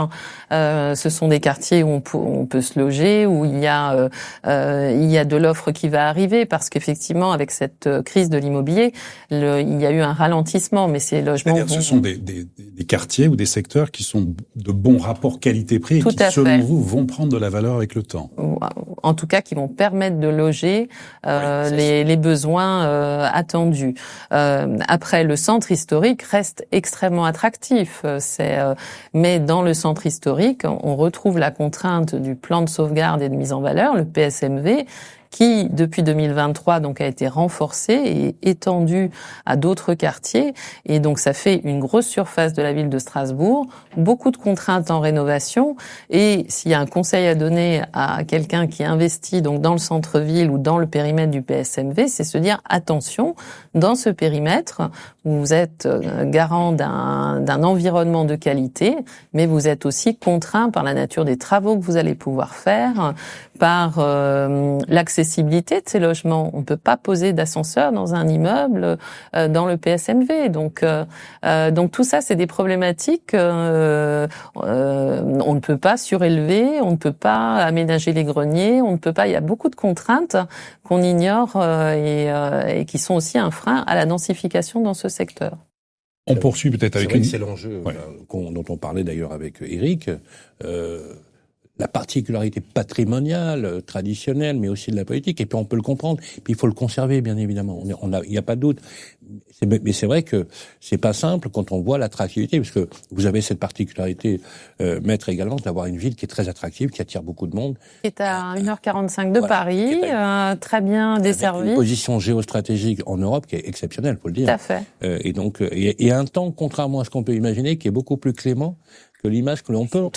Ce sont des quartiers où on peut se loger, où il y a de l'offre qui va arriver, parce qu'effectivement, avec cette crise de l'immobilier, il y a eu un ralentissement, mais ces logements... C'est-à-dire ce sont des quartiers ou des secteurs qui sont de bons rapports qualité-prix et qui, selon vous, vont prendre de la valeur avec le temps. En tout cas, qui vont permettre de loger les besoins attendus. Après, le centre historique reste extrêmement attractif. Mais dans le centre historique, on retrouve la contrainte du plan de sauvegarde et de mise en valeur, le PSMV, qui, depuis 2023, donc, a été renforcé et étendu à d'autres quartiers. Et donc, ça fait une grosse surface de la ville de Strasbourg, beaucoup de contraintes en rénovation. Et s'il y a un conseil à donner à quelqu'un qui investit donc dans le centre-ville ou dans le périmètre du PSMV, c'est se dire, attention, dans ce périmètre, vous êtes garant d'un environnement de qualité, mais vous êtes aussi contraint par la nature des travaux que vous allez pouvoir faire, par l'accessibilité de ces logements. On ne peut pas poser d'ascenseur dans un immeuble dans le PSMV. Donc tout ça, c'est des problématiques. On ne peut pas surélever, on ne peut pas aménager les greniers, on ne peut pas. Il y a beaucoup de contraintes qu'on ignore et qui sont aussi un frein à la densification dans ce secteur. On poursuit peut-être avec c'est l'enjeu dont on parlait d'ailleurs avec Eric. la particularité patrimoniale, traditionnelle, mais aussi de la politique. Et puis on peut le comprendre. Puis il faut le conserver, bien évidemment. Il n'y a pas de doute. Mais c'est vrai que c'est pas simple quand on voit l'attractivité, parce que vous avez cette particularité, Maître, également, d'avoir une ville qui est très attractive, qui attire beaucoup de monde. Qui est à 1h45 de Paris, très bien desservie. Une position géostratégique en Europe qui est exceptionnelle, faut le dire. Tout à fait. Et donc, et un temps, contrairement à ce qu'on peut imaginer, qui est beaucoup plus clément que l'image que l'on peut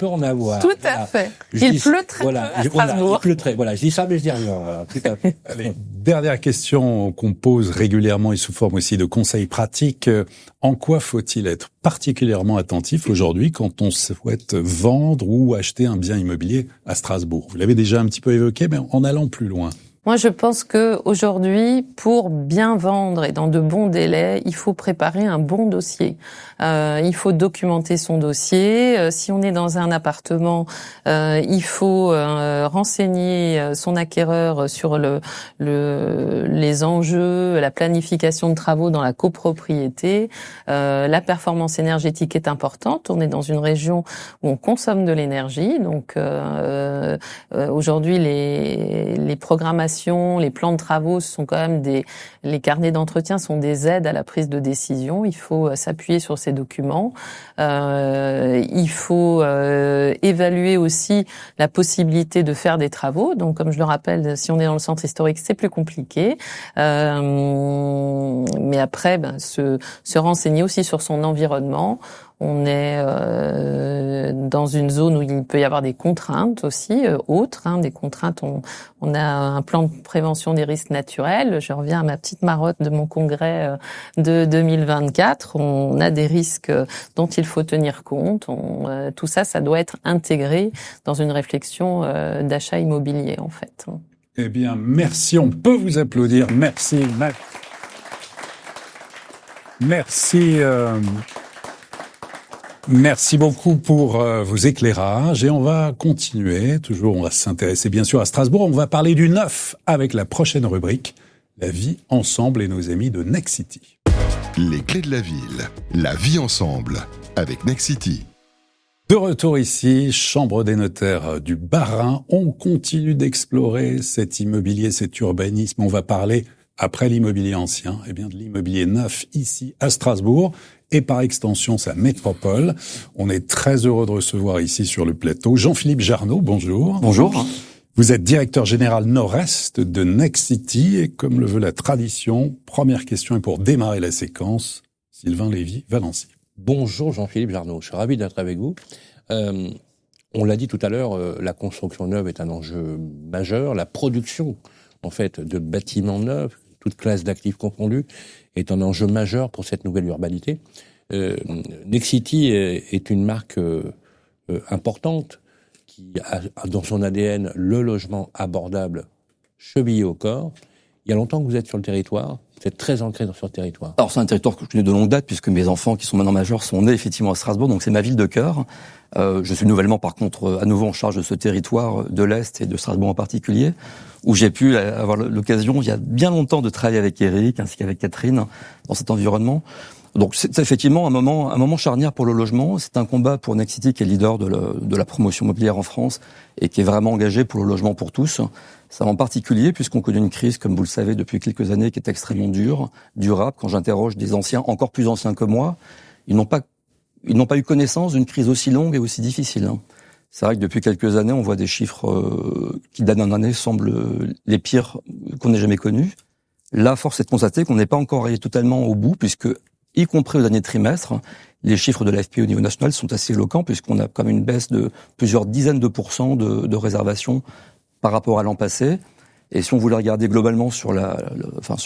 en avoir. Tout à fait. Il pleut très peu à Strasbourg. Il pleut très. Voilà, je dis ça, mais je dis rien. Voilà, tout à fait. Allez, dernière question qu'on pose régulièrement et sous forme aussi de conseils pratiques. En quoi faut-il être particulièrement attentif aujourd'hui quand on souhaite vendre ou acheter un bien immobilier à Strasbourg? Vous l'avez déjà un petit peu évoqué, mais en allant plus loin. Moi, je pense que aujourd'hui, pour bien vendre et dans de bons délais, il faut préparer un bon dossier. Il faut documenter son dossier. Si on est dans un appartement, il faut renseigner son acquéreur sur les enjeux, la planification de travaux dans la copropriété. La performance énergétique est importante. On est dans une région où on consomme de l'énergie, donc aujourd'hui les programmations, les plans de travaux sont quand même les carnets d'entretien sont des aides à la prise de décision. Il faut s'appuyer sur ces documents. Il faut évaluer aussi la possibilité de faire des travaux. Donc, comme je le rappelle, si on est dans le centre historique, c'est plus compliqué. Mais après, se renseigner aussi sur son environnement. On est dans une zone où il peut y avoir des contraintes aussi, autres, des contraintes. On a un plan de prévention des risques naturels. Je reviens à ma petite marotte de mon congrès de 2024. On a des risques dont il faut tenir compte. Tout ça, ça doit être intégré dans une réflexion d'achat immobilier, en fait. Eh bien, merci. On peut vous applaudir. Merci, Matt. Merci. Merci beaucoup pour vos éclairages et on va continuer. Toujours, on va s'intéresser bien sûr à Strasbourg. On va parler du neuf avec la prochaine rubrique, la vie ensemble et nos amis de Nexity. Les clés de la ville, la vie ensemble avec Nexity. De retour ici, Chambre des notaires du Bas-Rhin. On continue d'explorer cet immobilier, cet urbanisme. On va parler, après l'immobilier ancien, eh bien de l'immobilier neuf ici à Strasbourg. Et par extension, sa métropole. On est très heureux de recevoir ici sur le plateau Jean-Philippe Jarnaud, bonjour. Bonjour. Vous êtes directeur général nord-est de Nexity et comme le veut la tradition, première question et pour démarrer la séquence, Sylvain Lévy-Valency. Bonjour Jean-Philippe Jarnaud, je suis ravi d'être avec vous. On l'a dit tout à l'heure, la construction neuve est un enjeu majeur. La production, en fait, de bâtiments neufs, toute classe d'actifs confondus, est un enjeu majeur pour cette nouvelle urbanité. Nexity est une marque importante qui a dans son ADN le logement abordable chevillé au corps. Il y a longtemps que vous êtes sur le territoire, vous êtes très ancré sur le territoire. Alors c'est un territoire que je connais de longue date puisque mes enfants qui sont maintenant majeurs sont nés effectivement à Strasbourg, donc c'est ma ville de cœur. Je suis nouvellement par contre à nouveau en charge de ce territoire de l'Est et de Strasbourg en particulier, où j'ai pu avoir l'occasion il y a bien longtemps de travailler avec Eric ainsi qu'avec Catherine dans cet environnement. Donc c'est effectivement un moment charnière pour le logement. C'est un combat pour Nexity qui est leader de la promotion immobilière en France et qui est vraiment engagé pour le logement pour tous. Ça en particulier puisqu'on connaît une crise, comme vous le savez, depuis quelques années qui est extrêmement durable. Quand j'interroge des anciens, encore plus anciens que moi, ils n'ont pas eu connaissance d'une crise aussi longue et aussi difficile. C'est vrai que depuis quelques années, on voit des chiffres qui, d'année en année, semblent les pires qu'on ait jamais connus. Là, force est de constater qu'on n'est pas encore arrivé totalement au bout, puisque, y compris au dernier trimestre, les chiffres de l'AFP au niveau national sont assez éloquents, puisqu'on a quand même une baisse de plusieurs dizaines de pourcents de réservations par rapport à l'an passé. Et si on voulait regarder globalement sur la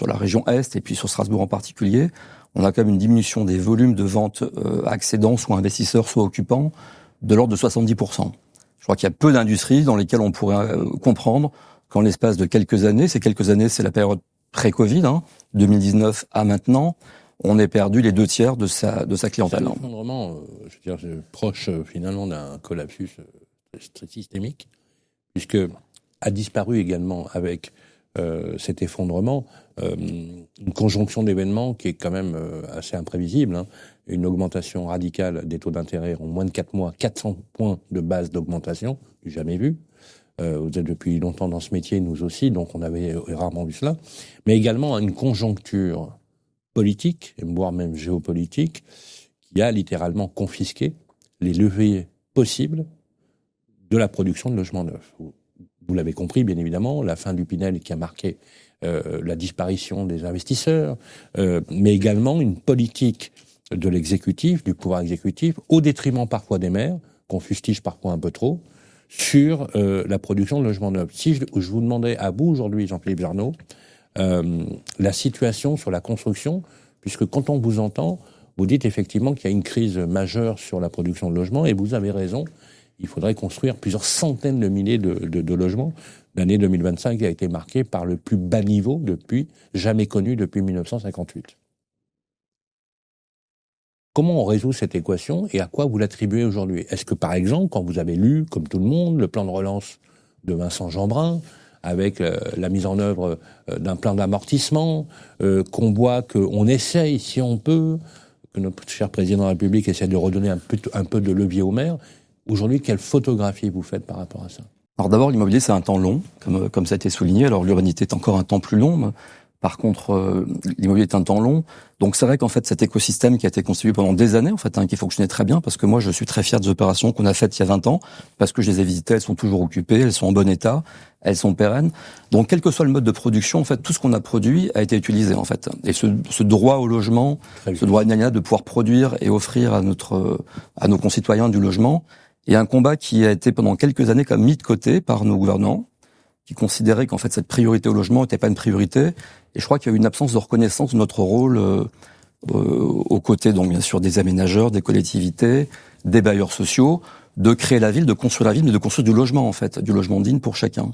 région Est, et puis sur Strasbourg en particulier, on a quand même une diminution des volumes de ventes accédants, soit investisseurs, soit occupants, de l'ordre de 70%. Je crois qu'il y a peu d'industries dans lesquelles on pourrait comprendre qu'en l'espace de quelques années, ces quelques années, c'est la période pré-Covid, 2019 à maintenant, on ait perdu les 2/3 de sa clientèle. C'est vraiment, proche finalement d'un collapsus systémique, puisque a disparu également avec cet effondrement, une conjonction d'événements qui est quand même assez imprévisible, hein. Une augmentation radicale des taux d'intérêt en moins de 4 mois, 400 points de base d'augmentation, jamais vu. Vous êtes depuis longtemps dans ce métier, nous aussi, donc on avait rarement vu cela. Mais également une conjoncture politique, voire même géopolitique, qui a littéralement confisqué les leviers possibles de la production de logements neufs. Vous l'avez compris, bien évidemment, la fin du Pinel qui a marqué la disparition des investisseurs, mais également une politique de l'exécutif, du pouvoir exécutif, au détriment parfois des maires, qu'on fustige parfois un peu trop, sur la production de logements neufs. Si je vous demandais à vous aujourd'hui, Jean-Philippe Jarnaud, la situation sur la construction, puisque quand on vous entend, vous dites effectivement qu'il y a une crise majeure sur la production de logements, et vous avez raison, il faudrait construire plusieurs centaines de milliers de logements. L'année 2025 a été marquée par le plus bas niveau jamais connu depuis 1958. Comment on résout cette équation et à quoi vous l'attribuez aujourd'hui? Est-ce que, par exemple, quand vous avez lu, comme tout le monde, le plan de relance de Vincent Jeanbrun, avec la mise en œuvre d'un plan d'amortissement, qu'on voit qu'on essaye, si on peut, que notre cher président de la République essaie de redonner un peu de levier aux maires, aujourd'hui, quelle photographie vous faites par rapport à ça? Alors d'abord, l'immobilier, c'est un temps long, comme ça a été souligné. Alors l'urbanité est encore un temps plus long. Par contre, l'immobilier est un temps long. Donc c'est vrai qu'en fait, cet écosystème qui a été constitué pendant des années, en fait, qui fonctionnait très bien, parce que moi, je suis très fier des opérations qu'on a faites il y a 20 ans, parce que je les ai visitées, elles sont toujours occupées, elles sont en bon état, elles sont pérennes. Donc quel que soit le mode de production, en fait, tout ce qu'on a produit a été utilisé, en fait. Et ce droit au logement, ce droit inaliénable de pouvoir produire et offrir à nos concitoyens du logement, est un combat qui a été pendant quelques années comme mis de côté par nos gouvernants, qui considéraient qu'en fait cette priorité au logement n'était pas une priorité. Et je crois qu'il y a eu une absence de reconnaissance de notre rôle aux côtés, donc bien sûr, des aménageurs, des collectivités, des bailleurs sociaux, de créer la ville, de construire la ville, mais de construire du logement, en fait, du logement digne pour chacun.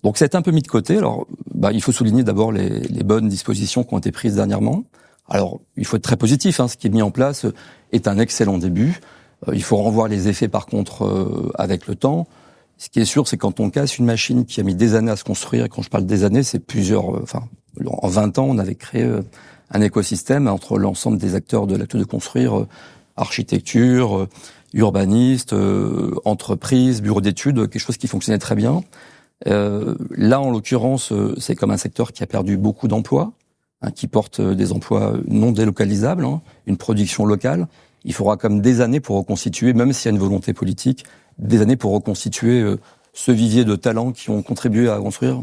Donc ça a été un peu mis de côté. Alors, il faut souligner d'abord les bonnes dispositions qui ont été prises dernièrement. Alors, il faut être très positif, hein, ce qui est mis en place est un excellent début. Il faut revoir les effets, par contre, avec le temps. Ce qui est sûr, c'est quand on casse une machine qui a mis des années à se construire, et quand je parle des années, c'est en 20 ans, on avait créé un écosystème entre l'ensemble des acteurs de l'acte de construire, architecture, urbanistes, entreprises, bureaux d'études, quelque chose qui fonctionnait très bien. Là, en l'occurrence, c'est comme un secteur qui a perdu beaucoup d'emplois, qui porte des emplois non délocalisables, une production locale. Il faudra comme des années pour reconstituer, même s'il y a une volonté politique, des années pour reconstituer ce vivier de talents qui ont contribué à construire.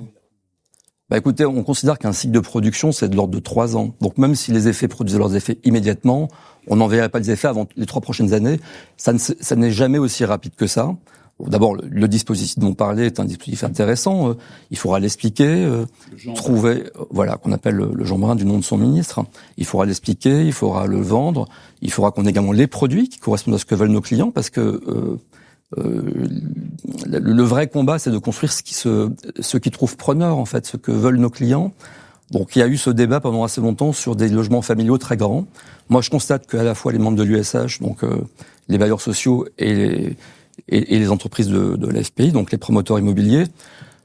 Écoutez, on considère qu'un cycle de production, c'est de l'ordre de 3 ans. Donc même si les effets produisaient leurs effets immédiatement, on n'en verrait pas les effets avant les 3 prochaines années. Ça n'est jamais aussi rapide que ça. D'abord, le dispositif dont on parlait est un dispositif intéressant. Il faudra l'expliquer, trouver, qu'on appelle le Jeanbrun du nom de son ministre. Il faudra l'expliquer, il faudra le vendre. Il faudra qu'on ait également les produits qui correspondent à ce que veulent nos clients, parce que le vrai combat, c'est de construire ce qui trouve preneur, en fait, ce que veulent nos clients. Donc, il y a eu ce débat pendant assez longtemps sur des logements familiaux très grands. Moi, je constate qu'à la fois les membres de l'USH, donc les bailleurs sociaux et les entreprises de l'AFPI, donc les promoteurs immobiliers,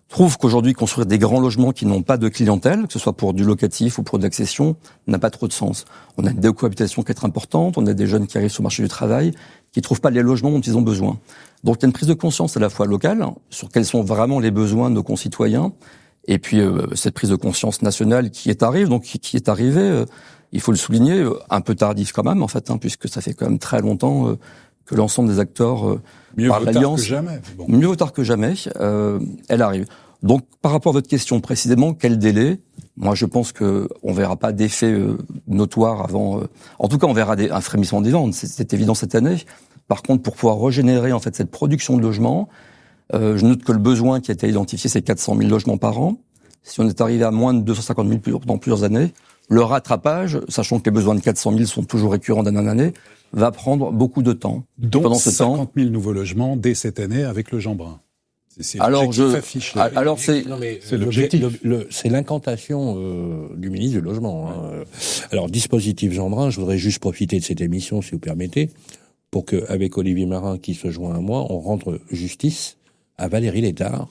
trouvent qu'aujourd'hui, construire des grands logements qui n'ont pas de clientèle, que ce soit pour du locatif ou pour de l'accession, n'a pas trop de sens. On a une décohabitation qui est importante, on a des jeunes qui arrivent sur le marché du travail, qui ne trouvent pas les logements dont ils ont besoin. Donc il y a une prise de conscience à la fois locale, sur quels sont vraiment les besoins de nos concitoyens, et puis cette prise de conscience nationale qui est arrivée, il faut le souligner, un peu tardif quand même, en fait, puisque ça fait quand même très longtemps que l'ensemble des acteurs par l'Alliance... Mieux vaut tard que jamais, elle arrive. Donc, par rapport à votre question précisément, quel délai? Moi, je pense que on verra pas d'effet notoire avant. En tout cas, on verra un frémissement des ventes. C'est évident cette année. Par contre, pour pouvoir régénérer en fait cette production de logements, je note que le besoin qui a été identifié, c'est 400 000 logements par an. Si on est arrivé à moins de 250 000 dans plusieurs années, le rattrapage, sachant que les besoins de 400 000 sont toujours récurrents d'année en année, va prendre beaucoup de temps. Donc, pendant ce 50 000 nouveaux logements dès cette année avec le Jeanbrun. C'est l'objectif. C'est l'incantation du ministre du Logement. Alors, dispositif Jeanbrun, je voudrais juste profiter de cette émission, si vous permettez, pour qu'avec Olivier Marin, qui se joint à moi, on rende justice à Valérie Létard,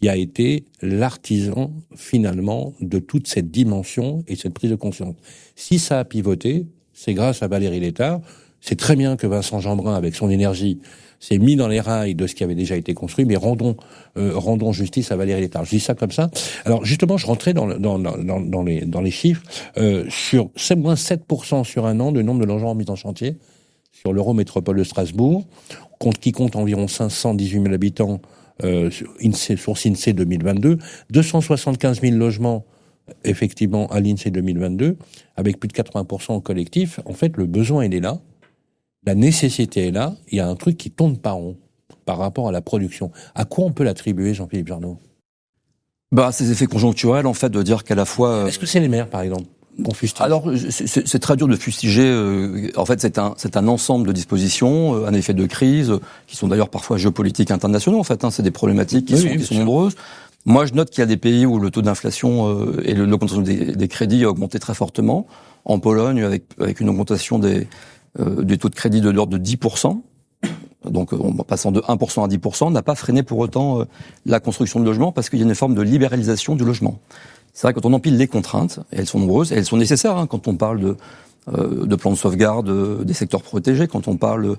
qui a été l'artisan, finalement, de toute cette dimension et cette prise de conscience. Si ça a pivoté, c'est grâce à Valérie Létard. C'est très bien que Vincent Jeanbrun, avec son énergie, s'est mis dans les rails de ce qui avait déjà été construit, mais rendons justice à Valérie Létard. Je dis ça comme ça. Alors, justement, je rentrais dans les chiffres. Sur moins 7% sur un an de nombre de logements mis en chantier sur l'Eurométropole de Strasbourg, qui compte environ 518 000 habitants sur l'INSEE 2022, 275 000 logements effectivement à l'INSEE 2022, avec plus de 80% en collectif. En fait, le besoin, il est là. La nécessité est là. Il y a un truc qui tourne pas rond par rapport à la production. À quoi on peut l'attribuer, Jean-Philippe Jarnaud ? Ces effets conjoncturels, en fait, de dire qu'à la fois... Est-ce que c'est les maires, par exemple ? Alors, c'est très dur de fustiger. En fait, c'est un ensemble de dispositions, un effet de crise, qui sont d'ailleurs parfois géopolitiques internationaux. En fait, c'est des problématiques qui sont nombreuses. Moi, je note qu'il y a des pays où le taux d'inflation et l'augmentation des crédits a augmenté très fortement. En Pologne, avec une augmentation des taux de crédit de l'ordre de 10%. Donc, en passant de 1% à 10%, n'a pas freiné pour autant la construction de logements parce qu'il y a une forme de libéralisation du logement. C'est vrai, quand on empile les contraintes, et elles sont nombreuses, et elles sont nécessaires, quand on parle de plans de sauvegarde des secteurs protégés, quand on parle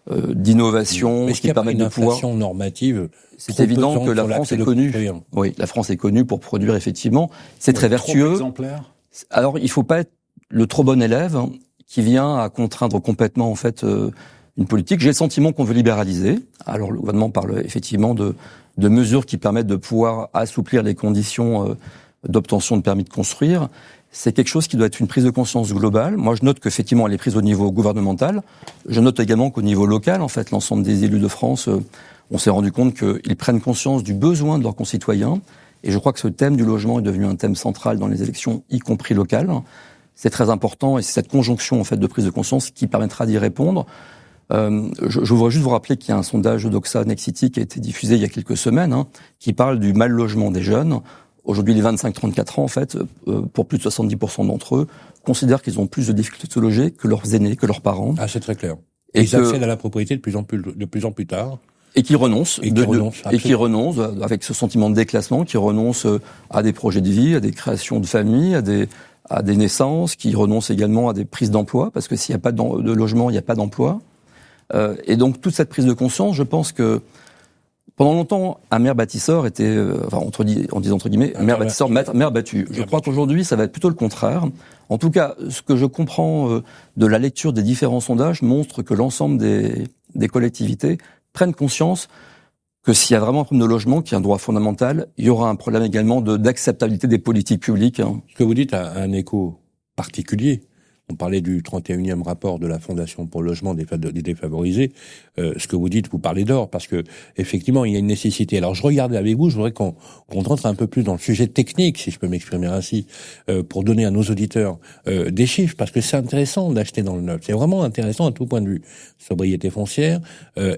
d'innovation qui permettent de pouvoir... inflation normative. C'est évident que la France est connue. Oui, la France est connue pour produire effectivement. C'est très vertueux. Alors, il faut pas être le trop bon élève qui vient à contraindre complètement en fait une politique. J'ai le sentiment qu'on veut libéraliser. Alors, le gouvernement parle effectivement de mesures qui permettent de pouvoir assouplir les conditions d'obtention de permis de construire. C'est quelque chose qui doit être une prise de conscience globale. Moi, je note qu'effectivement, elle est prise au niveau gouvernemental. Je note également qu'au niveau local, en fait, l'ensemble des élus de France, on s'est rendu compte qu'ils prennent conscience du besoin de leurs concitoyens. Et je crois que ce thème du logement est devenu un thème central dans les élections, y compris locales. C'est très important et c'est cette conjonction, en fait, de prise de conscience qui permettra d'y répondre. Je voudrais juste vous rappeler qu'il y a un sondage d'Odoxa Nexity qui a été diffusé il y a quelques semaines, qui parle du mal logement des jeunes. Aujourd'hui, les 25-34 ans, en fait, pour plus de 70% d'entre eux, considèrent qu'ils ont plus de difficultés de se loger que leurs aînés, que leurs parents. Ah, c'est très clair. Et ils accèdent à la propriété de plus en plus tard. Et qui renoncent. Et qui renoncent avec ce sentiment de déclassement, qui renoncent à des projets de vie, à des créations de famille, à des naissances, qui renoncent également à des prises d'emploi, parce que s'il n'y a pas de logement, il n'y a pas d'emploi. Et donc, toute cette prise de conscience, je pense que pendant longtemps, un maire bâtisseur était, on dit entre guillemets, un maire bâtisseur, maire battu. Je crois qu'aujourd'hui, ça va être plutôt le contraire. En tout cas, ce que je comprends de la lecture des différents sondages montre que l'ensemble des collectivités prennent conscience que s'il y a vraiment un problème de logement, qui est un droit fondamental, il y aura un problème également d'acceptabilité des politiques publiques. Ce que vous dites a un écho particulier. On parlait du 31e rapport de la Fondation pour le logement des défavorisés. Ce que vous dites, vous parlez d'or, parce que effectivement, il y a une nécessité. Alors, je regardais avec vous, je voudrais qu'on rentre un peu plus dans le sujet technique, si je peux m'exprimer ainsi, pour donner à nos auditeurs des chiffres, parce que c'est intéressant d'acheter dans le neuf. C'est vraiment intéressant à tout point de vue. Sobriété foncière,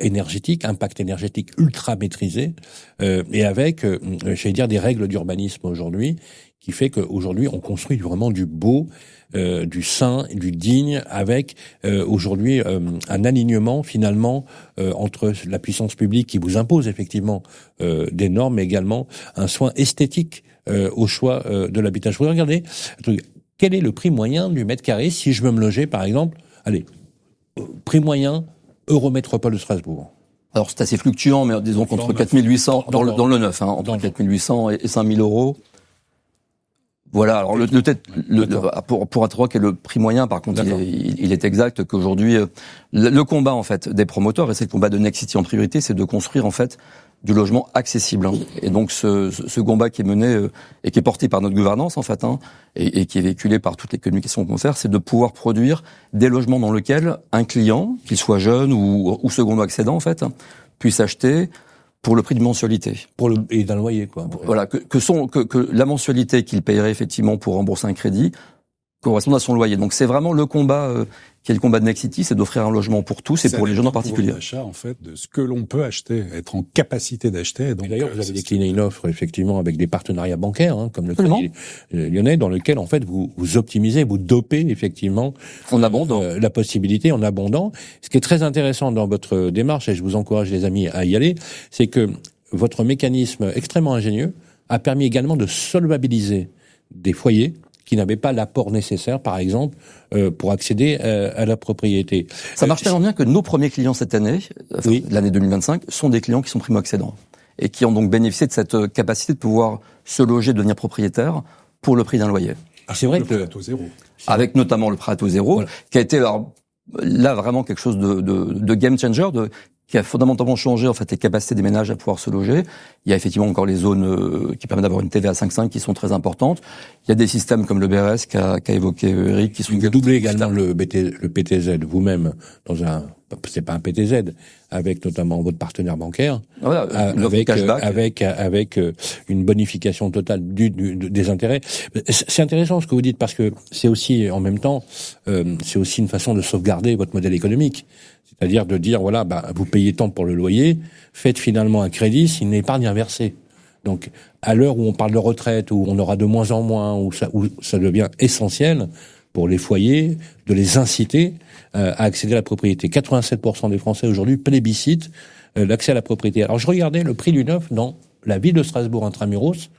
énergétique, impact énergétique ultra maîtrisé, et avec, j'allais dire, des règles d'urbanisme aujourd'hui, qui fait qu'aujourd'hui, on construit vraiment du beau, du sain, du digne, avec aujourd'hui un alignement finalement entre la puissance publique qui vous impose effectivement des normes, mais également un soin esthétique au choix de l'habitat. Je voudrais regarder, quel est le prix moyen du mètre carré si je veux me loger, par exemple, prix moyen Eurométropole de Strasbourg. Alors c'est assez fluctuant, mais disons qu'entre 4800 dans le neuf, entre 4800 et 5000 euros. Voilà, alors pour un droit qui est le prix moyen, par contre, il est exact qu'aujourd'hui, le combat, en fait, des promoteurs, et c'est le combat de Nexity en priorité, c'est de construire, en fait, du logement accessible. Et donc, ce combat qui est mené, et qui est porté par notre gouvernance, en fait, et qui est véhiculé par toutes les communications qu'on fait, c'est de pouvoir produire des logements dans lesquels un client, qu'il soit jeune ou secondo-accédant, en fait, puisse acheter pour le prix de mensualité. Et d'un loyer, quoi. Voilà, que la mensualité qu'il payerait effectivement pour rembourser un crédit correspond à son loyer. Donc c'est vraiment le combat qui est le combat de Nexity, c'est d'offrir un logement pour tous et pour les jeunes en particulier. L'achat, en fait, de ce que l'on peut acheter, être en capacité d'acheter. Donc, d'ailleurs, vous avez décliné une offre, effectivement, avec des partenariats bancaires, comme le Crédit Lyonnais, dans lequel, en fait, vous optimisez, vous dopez, effectivement, en abondant la possibilité en abondant. Ce qui est très intéressant dans votre démarche, et je vous encourage, les amis, à y aller, c'est que votre mécanisme extrêmement ingénieux a permis également de solvabiliser des foyers qui n'avaient pas l'apport nécessaire, par exemple, pour accéder à la propriété. Ça marche tellement bien que nos premiers clients cette année, l'année 2025, sont des clients qui sont primo-accédants et qui ont donc bénéficié de cette capacité de pouvoir se loger, devenir propriétaire pour le prix d'un loyer. C'est vrai que le prêt à taux zéro. Avec notamment le prêt à taux zéro, voilà, qui a été là vraiment quelque chose de game changer, qui a fondamentalement changé en fait les capacités des ménages à pouvoir se loger. Il y a effectivement encore les zones qui permettent d'avoir une TVA 5,5 qui sont très importantes. Il y a des systèmes comme le BRS qu'a évoqué Eric qui sont doublés également le PTZ vous-même dans c'est pas un PTZ, avec notamment votre partenaire bancaire, voilà, avec une bonification totale des intérêts. C'est intéressant ce que vous dites parce que c'est aussi en même temps c'est aussi une façon de sauvegarder votre modèle économique. C'est-à-dire de dire voilà, vous payez tant pour le loyer, faites finalement un crédit, c'est une épargne inversée. Donc à l'heure où on parle de retraite, où on aura de moins en moins, où ça devient essentiel pour les foyers de les inciter à accéder à la propriété. 87% des Français aujourd'hui plébiscitent l'accès à la propriété. Alors je regardais le prix du neuf dans la ville de Strasbourg intramuros.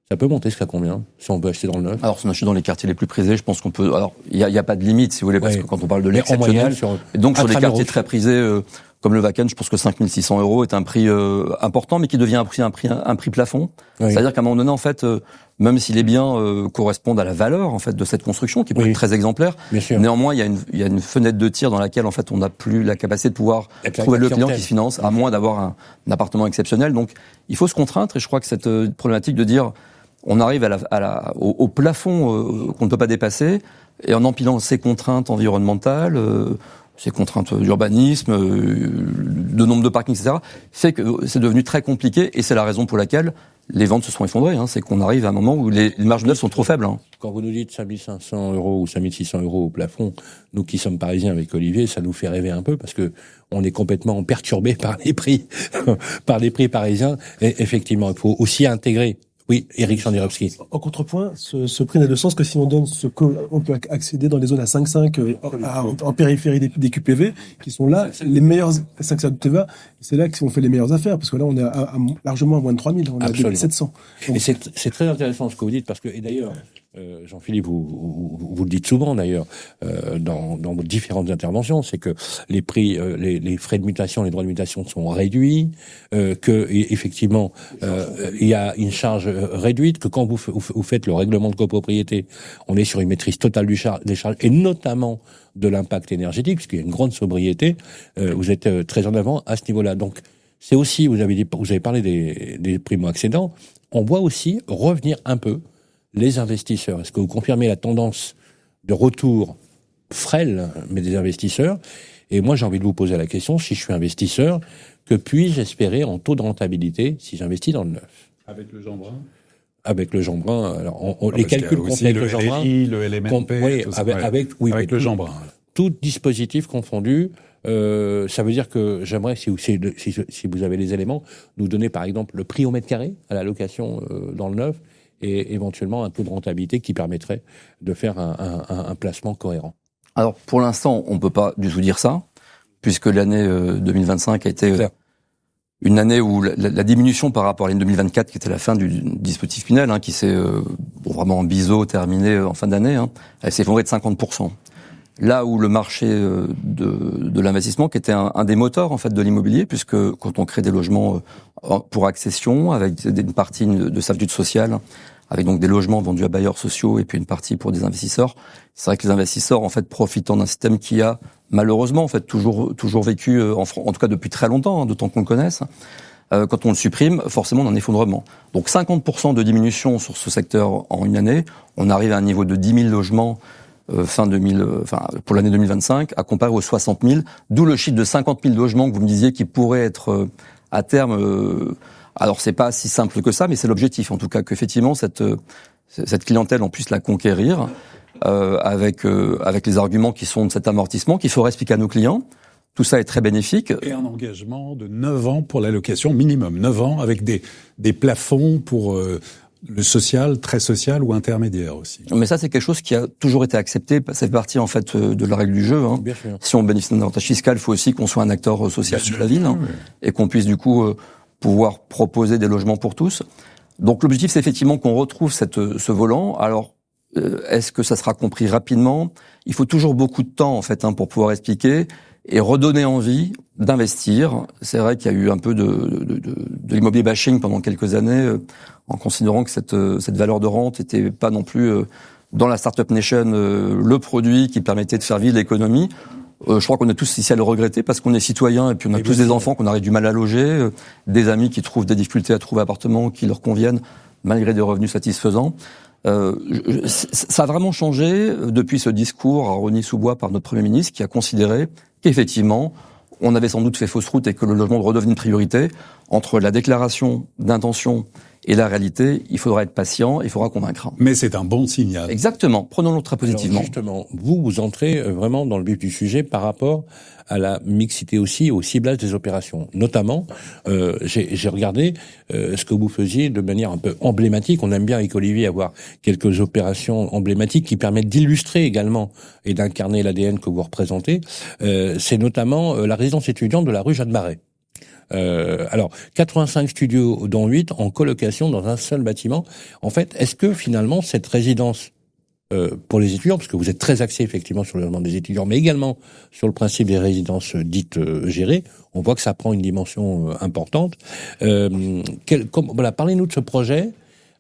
Ça peut monter jusqu'à combien si on peut acheter dans le neuf? Alors si on achète dans les quartiers les plus prisés, je pense qu'on peut. Alors il y a pas de limite si vous voulez parce que quand on parle de l'exceptionnel, et donc sur les quartiers très prisés comme le Wacken, je pense que 5 600 € est un prix important, mais qui devient un prix plafond. Oui. C'est-à-dire qu'à un moment donné, en fait, même si les biens correspondent à la valeur en fait de cette construction, qui peut être très exemplaire, néanmoins il y a une fenêtre de tir dans laquelle en fait on n'a plus la capacité de pouvoir trouver le client qui se finance, à moins d'avoir un appartement exceptionnel. Donc il faut se contraindre, et je crois que cette problématique de dire on arrive au plafond qu'on ne peut pas dépasser, et en empilant ces contraintes environnementales, ces contraintes d'urbanisme, de nombre de parkings, etc., fait que c'est devenu très compliqué, et c'est la raison pour laquelle les ventes se sont effondrées. C'est qu'on arrive à un moment où les marges neuves sont trop faibles. Quand vous nous dites 5 500 € ou 5 600 € au plafond, nous qui sommes parisiens avec Olivier, ça nous fait rêver un peu parce que on est complètement perturbé par les prix, par les prix parisiens. Et effectivement, il faut aussi intégrer. Oui, Eric Chandérovski. En contrepoint, ce prix n'a de sens que si on donne ce qu'on peut accéder dans les zones à 5,5 en périphérie des QPV, qui sont là les meilleurs 5,5 de TVA. C'est là qu'on fait les meilleures affaires, parce que là on est largement à moins de 3 000, on est à 2 700. Et c'est très intéressant ce que vous dites, parce que, et d'ailleurs, Jean-Philippe, vous le dites souvent d'ailleurs dans vos différentes interventions, c'est que les prix, les frais de mutation, les droits de mutation sont réduits, que effectivement il y a une charge réduite, que quand vous faites le règlement de copropriété, on est sur une maîtrise totale des charges, et notamment de l'impact énergétique, puisqu'il y a une grande sobriété. Vous êtes très en avant à ce niveau-là. Donc c'est aussi, vous avez parlé des primo-accédants, on voit aussi revenir un peu les investisseurs. Est-ce que vous confirmez la tendance de retour frêle, mais des investisseurs? Et moi, j'ai envie de vous poser la question, si je suis investisseur, que puis-je espérer en taux de rentabilité si j'investis dans le neuf? Avec le Jeanbrun? Avec le Jeanbrun, alors les calculs qu'on fait avec le Jeanbrun, le LMNP, avec le Jeanbrun. Tout dispositif confondu, ça veut dire que j'aimerais, si vous avez les éléments, nous donner par exemple le prix au mètre carré à la location dans le neuf, et éventuellement un taux de rentabilité qui permettrait de faire un placement cohérent. Alors pour l'instant, on peut pas du tout dire ça, puisque l'année 2025 a été une année où la diminution par rapport à l'année 2024, qui était la fin du dispositif Pinel, qui s'est vraiment en biseau terminé en fin d'année, elle s'est effondrée de 50%. Là où le marché de l'investissement, qui était un des moteurs en fait de l'immobilier, puisque quand on crée des logements pour accession, avec une partie de servitude sociale, avec donc des logements vendus à bailleurs sociaux et puis une partie pour des investisseurs, c'est vrai que les investisseurs en fait profitant d'un système qui a malheureusement en fait toujours vécu en tout cas depuis très longtemps, d'autant qu'on le connaisse. Quand on le supprime, forcément on a un effondrement. Donc 50% de diminution sur ce secteur en une année, on arrive à un niveau de 10 000 logements pour l'année 2025, à comparer aux 60 000, d'où le chiffre de 50 000 logements que vous me disiez qui pourraient être à terme. Alors c'est pas si simple que ça, mais c'est l'objectif en tout cas, qu'effectivement cette clientèle on puisse la conquérir avec les arguments qui sont de cet amortissement qu'il faut expliquer à nos clients. Tout ça est très bénéfique. Et un engagement de 9 ans pour la location minimum, 9 ans avec des plafonds pour le social, très social ou intermédiaire aussi. Mais ça, c'est quelque chose qui a toujours été accepté. Ça fait partie, en fait, de la règle du jeu. Bien sûr. Si on bénéficie d'un avantage fiscal, il faut aussi qu'on soit un acteur social de la ville, et qu'on puisse, du coup, pouvoir proposer des logements pour tous. Donc l'objectif, c'est effectivement qu'on retrouve ce volant. Alors, est-ce que ça sera compris rapidement ? Il faut toujours beaucoup de temps, en fait, pour pouvoir expliquer et redonner envie d'investir. C'est vrai qu'il y a eu un peu de l'immobilier bashing pendant quelques années, en considérant que cette valeur de rente n'était pas non plus dans la Startup Nation le produit qui permettait de faire vivre l'économie. Je crois qu'on est tous ici à le regretter parce qu'on est citoyens et puis on a tous des enfants qu'on aurait du mal à loger, des amis qui trouvent des difficultés à trouver un appartement qui leur conviennent malgré des revenus satisfaisants. Ça a vraiment changé depuis ce discours à Rosny-sous-Bois par notre Premier ministre qui a considéré qu'effectivement, on avait sans doute fait fausse route et que le logement redevenait une priorité. Entre la déclaration d'intention et la réalité, il faudra être patient, il faudra convaincre. Mais c'est un bon signal. Exactement, prenons-le très positivement. Alors justement, vous entrez vraiment dans le vif du sujet par rapport à la mixité aussi, au ciblage des opérations. Notamment, j'ai regardé ce que vous faisiez de manière un peu emblématique. On aime bien avec Olivier avoir quelques opérations emblématiques qui permettent d'illustrer également et d'incarner l'ADN que vous représentez. C'est notamment la résidence étudiante de la rue Jeanne Marais. Alors, 85 studios, dont 8 en colocation dans un seul bâtiment. En fait, est-ce que finalement cette résidence pour les étudiants, parce que vous êtes très axé effectivement sur le logement des étudiants, mais également sur le principe des résidences dites gérées, on voit que ça prend une dimension importante. Voilà, parlez-nous de ce projet,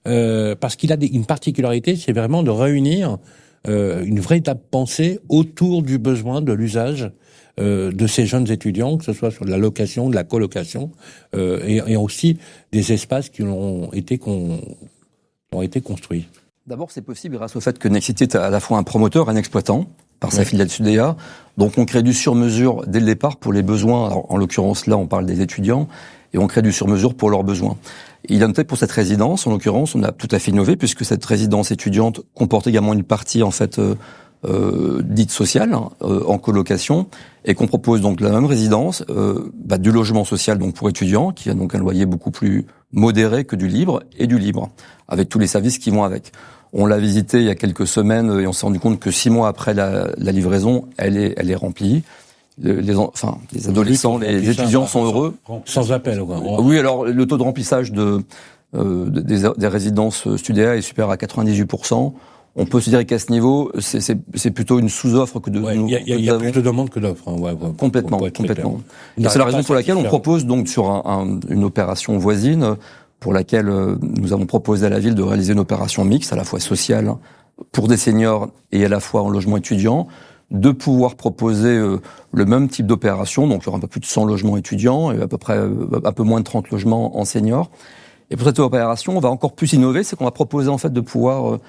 parce qu'il a une particularité, c'est vraiment de réunir une véritable pensée autour du besoin de l'usage de ces jeunes étudiants, que ce soit sur de la location, de la colocation, et aussi des espaces qui ont été construits. D'abord, c'est possible grâce au fait que Nexity est à la fois un promoteur et un exploitant par sa filiale Sudea. Donc, on crée du sur-mesure dès le départ pour les besoins. Alors, en l'occurrence, là, on parle des étudiants et on crée du sur-mesure pour leurs besoins. Et il a noté pour cette résidence, en l'occurrence, on a tout à fait innové puisque cette résidence étudiante comporte également une partie, en fait, dite sociale, en colocation, et qu'on propose donc la même résidence, du logement social donc pour étudiants, qui a donc un loyer beaucoup plus modéré que du libre, avec tous les services qui vont avec. On l'a visité il y a quelques semaines et on s'est rendu compte que 6 mois après la livraison, elle est remplie. Les adolescents, les étudiants sont heureux. Sans appel, quoi. Oui, alors le taux de remplissage des résidences Sudea est supérieur à 98%. On peut se dire qu'à ce niveau, c'est plutôt une sous-offre que de nous. Il y a plus de demandes que d'offres. Complètement. Et c'est la raison pour laquelle on propose donc sur une opération voisine, pour laquelle nous avons proposé à la ville de réaliser une opération mixte, à la fois sociale pour des seniors et à la fois en logement étudiant, de pouvoir proposer le même type d'opération. Donc il y aura un peu plus de 100 logements étudiants et à peu près un peu moins de 30 logements en seniors. Et pour cette opération, on va encore plus innover, c'est qu'on va proposer en fait de pouvoir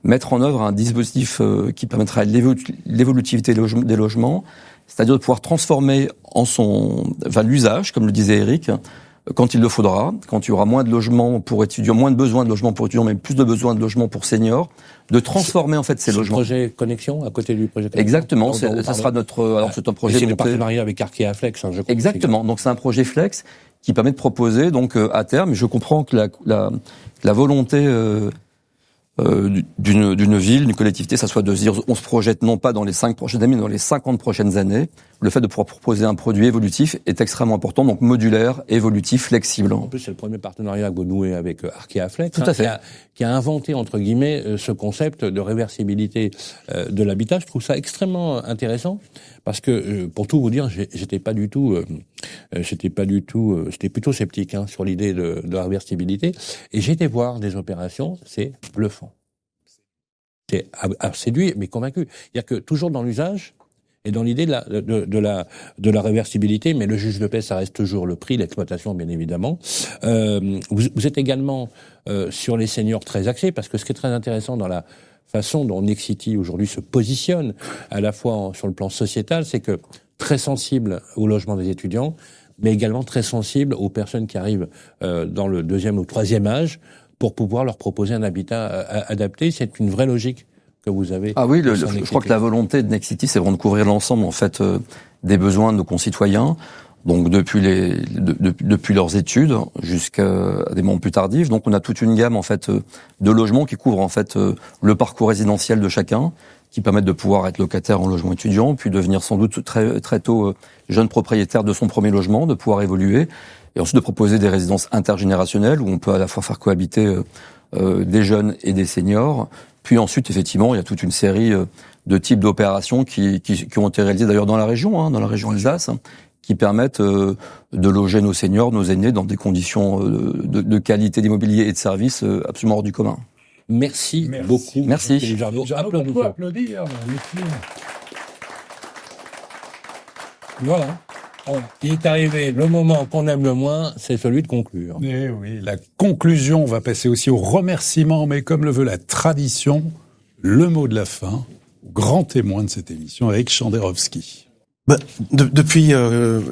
mettre en œuvre un dispositif qui permettra l'évolutivité des logements, c'est-à-dire de pouvoir transformer l'usage, comme le disait Eric, quand il le faudra, quand il y aura moins de logements pour étudiants, moins de besoins de logements pour étudiants, mais plus de besoins de logements pour seniors, de transformer en fait ces logements. C'est le projet Connexion, à côté du projet Connexion. Exactement, ça sera notre... Alors c'est un projet... C'est le partenariat avec Arkea Flex, je crois. Exactement, donc c'est un projet Flex qui permet de proposer, donc à terme, je comprends que la volonté... d'une ville, d'une collectivité, ça soit de se dire on se projette non pas dans les 5 prochaines années, mais dans les 50 prochaines années. Le fait de pouvoir proposer un produit évolutif est extrêmement important, donc modulaire, évolutif, flexible. En plus, c'est le premier partenariat que vous nouez avec Arkea Flex, tout à fait. Qui a inventé, entre guillemets, ce concept de réversibilité de l'habitat. Je trouve ça extrêmement intéressant, parce que, pour tout vous dire, j'étais plutôt sceptique sur l'idée de la réversibilité, et j'ai été voir des opérations, c'est bluffant. C'est séduit, mais convaincu. Il y a que toujours dans l'usage et dans l'idée de la réversibilité, mais le juge de paix, ça reste toujours le prix, l'exploitation, bien évidemment. Vous êtes également sur les seniors très axés, parce que ce qui est très intéressant dans la façon dont Nexity aujourd'hui se positionne, à la fois sur le plan sociétal, c'est que très sensible au logement des étudiants, mais également très sensible aux personnes qui arrivent dans le 2e ou 3e âge, pour pouvoir leur proposer un habitat adapté. C'est une vraie logique que vous avez. Ah oui, je crois que la volonté de Nexity, c'est vraiment de couvrir l'ensemble en fait des besoins de nos concitoyens. Donc depuis leurs études jusqu'à des moments plus tardifs. Donc on a toute une gamme en fait de logements qui couvrent en fait le parcours résidentiel de chacun, qui permettent de pouvoir être locataire en logement étudiant, puis devenir sans doute très très tôt jeune propriétaire de son premier logement, de pouvoir évoluer. et ensuite de proposer des résidences intergénérationnelles où on peut à la fois faire cohabiter des jeunes et des seniors. Puis ensuite, effectivement, il y a toute une série de types d'opérations qui ont été réalisées d'ailleurs dans la région Alsace, qui permettent de loger nos seniors, nos aînés, dans des conditions de qualité d'immobilier et de services absolument hors du commun. Merci beaucoup. Merci. Jarno, on peut applaudir. Voilà. Il est arrivé le moment qu'on aime le moins, c'est celui de conclure. Eh oui, la conclusion va passer aussi au remerciement, mais comme le veut la tradition, le mot de la fin, grand témoin de cette émission, Eric Chandérowski. Depuis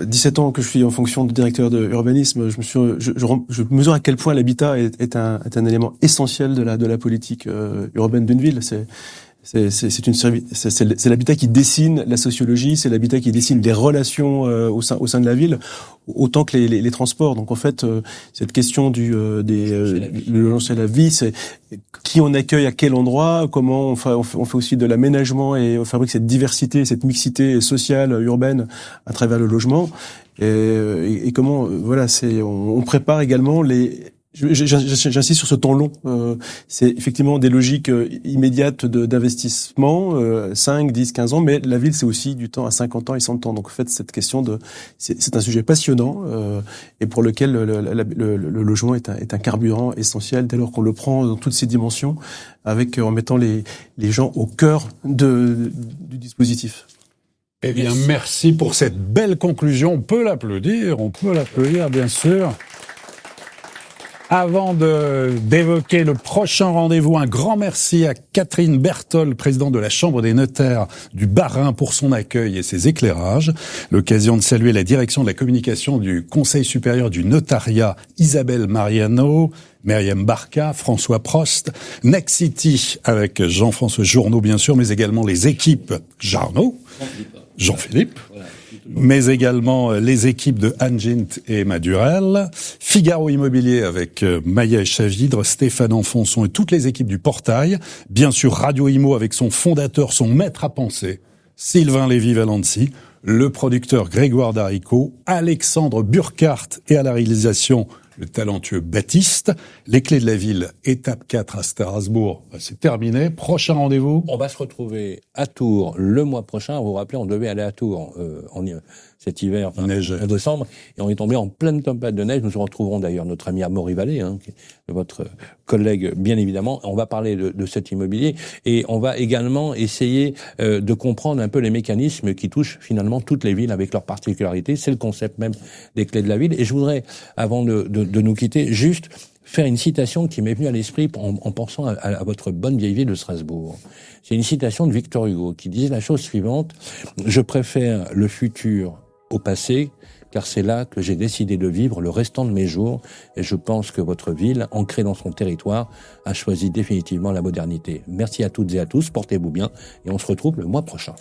17 ans que je suis en fonction de directeur de urbanisme, je mesure à quel point l'habitat est un élément essentiel de la politique urbaine d'une ville. C'est l'habitat qui dessine la sociologie, c'est l'habitat qui dessine les relations au sein de la ville, autant que les transports. Donc en fait, cette question le logement et la vie, c'est qui on accueille à quel endroit, comment on fait aussi de l'aménagement et on fabrique cette diversité, cette mixité sociale urbaine à travers le logement et comment on prépare également J'insiste sur ce temps long. C'est effectivement des logiques immédiates d'investissement, 5, 10, 15 ans, mais la ville, c'est aussi du temps à 50 ans et 100 ans. Donc, en fait, cette question c'est un sujet passionnant et pour lequel le logement est un carburant essentiel dès lors qu'on le prend dans toutes ses dimensions, en mettant les gens au cœur du dispositif. Eh bien, merci pour cette belle conclusion. On peut l'applaudir, bien sûr. Avant d'évoquer le prochain rendez-vous, un grand merci à Catherine Berthold, présidente de la Chambre des notaires du Bas-Rhin, pour son accueil et ses éclairages. L'occasion de saluer la direction de la communication du Conseil supérieur du notariat, Isabelle Mariano, Myriam Barca, François Prost, Nexity avec Jean-François Journeau, bien sûr, mais également les équipes Jarno, Jean-Philippe, mais également les équipes de Angint et Madurel, Figaro Immobilier avec Maya Chavidre, Stéphane Enfonson et toutes les équipes du Portail, bien sûr Radio Imo avec son fondateur, son maître à penser, Sylvain Lévy-Valency, le producteur Grégoire Darico, Alexandre Burkhardt et à la réalisation le talentueux Baptiste. Les clés de la ville, étape 4 à Strasbourg, c'est terminé. Prochain rendez-vous. On va se retrouver à Tours le mois prochain. Vous vous rappelez, on devait aller à Tours cet hiver, en décembre, et on est tombé en pleine tempête de neige. Nous retrouverons d'ailleurs notre ami Amaury Vallée, votre collègue, bien évidemment. On va parler de cet immobilier et on va également essayer de comprendre un peu les mécanismes qui touchent finalement toutes les villes avec leurs particularités. C'est le concept même des clés de la ville. Et je voudrais, avant de nous quitter, juste faire une citation qui m'est venue à l'esprit en pensant à votre bonne vieille ville de Strasbourg. C'est une citation de Victor Hugo qui disait la chose suivante: je préfère le futur au passé, car c'est là que j'ai décidé de vivre le restant de mes jours, et je pense que votre ville, ancrée dans son territoire, a choisi définitivement la modernité. Merci à toutes et à tous, portez-vous bien, et on se retrouve le mois prochain.